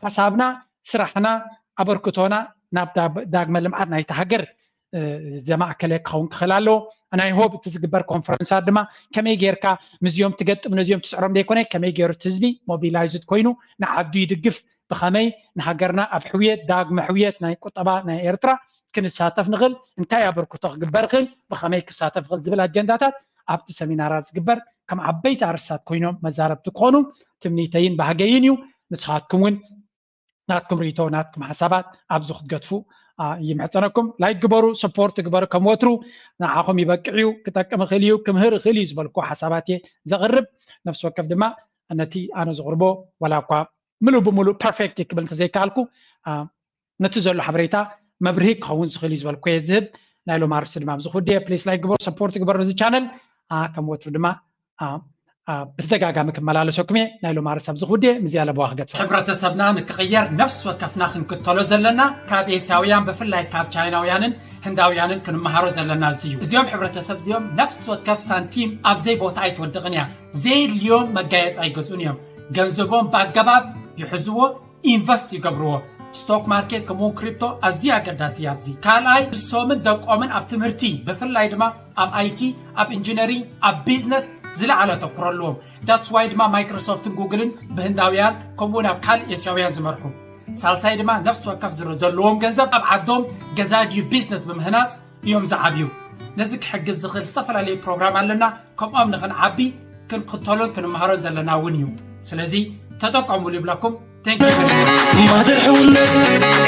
حسابنا سرحنا أبركتونا نابدا داغ ملمعات ناي تهاجر زما كلك خون خلالو انا هوب تزغبر كونفرنس دما كمي غيركا مزيوم تقطم نزيوم تسعرم ديكونه كمي غير تزبي موبيلايزد كوينو نعدو يدقف بخمي نهاجرنا ابحويه داغ محويه ناي قطبا ناي ارترا كنساتف نغل انتي ابركتو غبر خل بخمي كساتف غل زبل اجنداتات ابت سمينارات زغبر كم عبيت ارسات كوينو مزارب تكونو تمنيتين بهاجينيو نسخاتكمون ناتكم ريتو ناتكم حسابات ابزخ تقطفو يمحصنكم لايك جبروا سبورت جبروا كم وترو نعاهم يبقعيو كتاكم خليو كمهر خلي زبلكو حساباتي زغرب نفس وقف دما انتي انا زغربو ولا كوا ملو بملو بيرفكت كبل زي كالكو نتزل حبريتا مبرهيك خون خلي زبلكو يزهب نايلو مارس دما بزخدي بليز لايك جبروا سبورت جبروا زي channel كم وترو دما بتدقاقا مكملالسوكمي نايلو مارس بزخودي مزياله بواخقت حبرتسبنا نكغير نفس وكفنا خنكتلو زلنا كاب اسياويان بفلاي كاب تشايناويانن هنداويانن كنمهارو زلنا زيو زيوم حبرتسب زيوم نفس وكف سنتيم ابزي بوتا ايتودغنيا زي اليوم مغايص ايغزونيوم ገንዘቦም በአገባብ ይሕዝዎ ኢንቨስት ይገብርዎ ستوك ماركت كمون كريبتو ازيا قداسي ابزي كالاي سومن دقومن اب تمرتي بفلاي دما اب اي تي اب انجينيرينج اب بيزنس زلا على تقرلوم ذاتس واي دما مايكروسوفت جوجلن بهنداويان كمون اب كال اسياويان زمركم سالساي دما نفس وكف زلوم ገንዘብ اب عدوم غزاجي بيزنس بمهناص يوم زعبيو نزك حق الزخل سفر عليه بروجرام لنا كم امن خن عبي كن قتلون كن مهارون زلنا ونيو سلازي تتقعموا لبلاكم Thank you very much. مادر حولت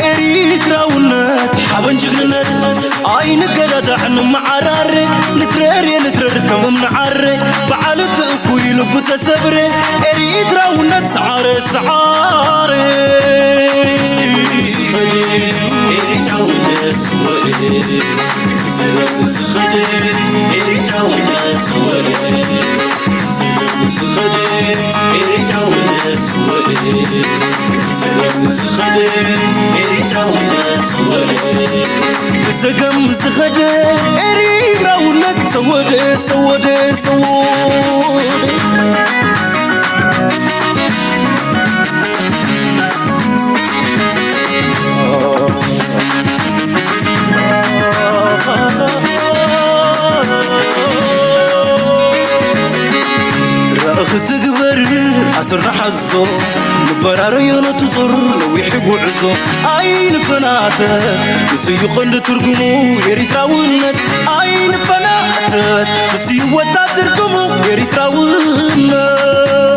إريتراونت حبن جغلنت عين قلد عن معراري نترر كم منعري بعالت أكوي لب تسبري إريتراونت سعاري سعاري سخدي إريتراونت سوري سلام سخدي إريتراونت سوري سلام سخدي إريتراونت سوري سلام سخدي إريتراونت سوري سقم سخدي إريتراونت سوري سوري سوري تقبر أسر حزو نبرار ينتصر لو يحبوا عزو عين فناتت بسيو خند ترقمو يريتراونت عين فناتت بسيو ودا ترقمو يريتراونت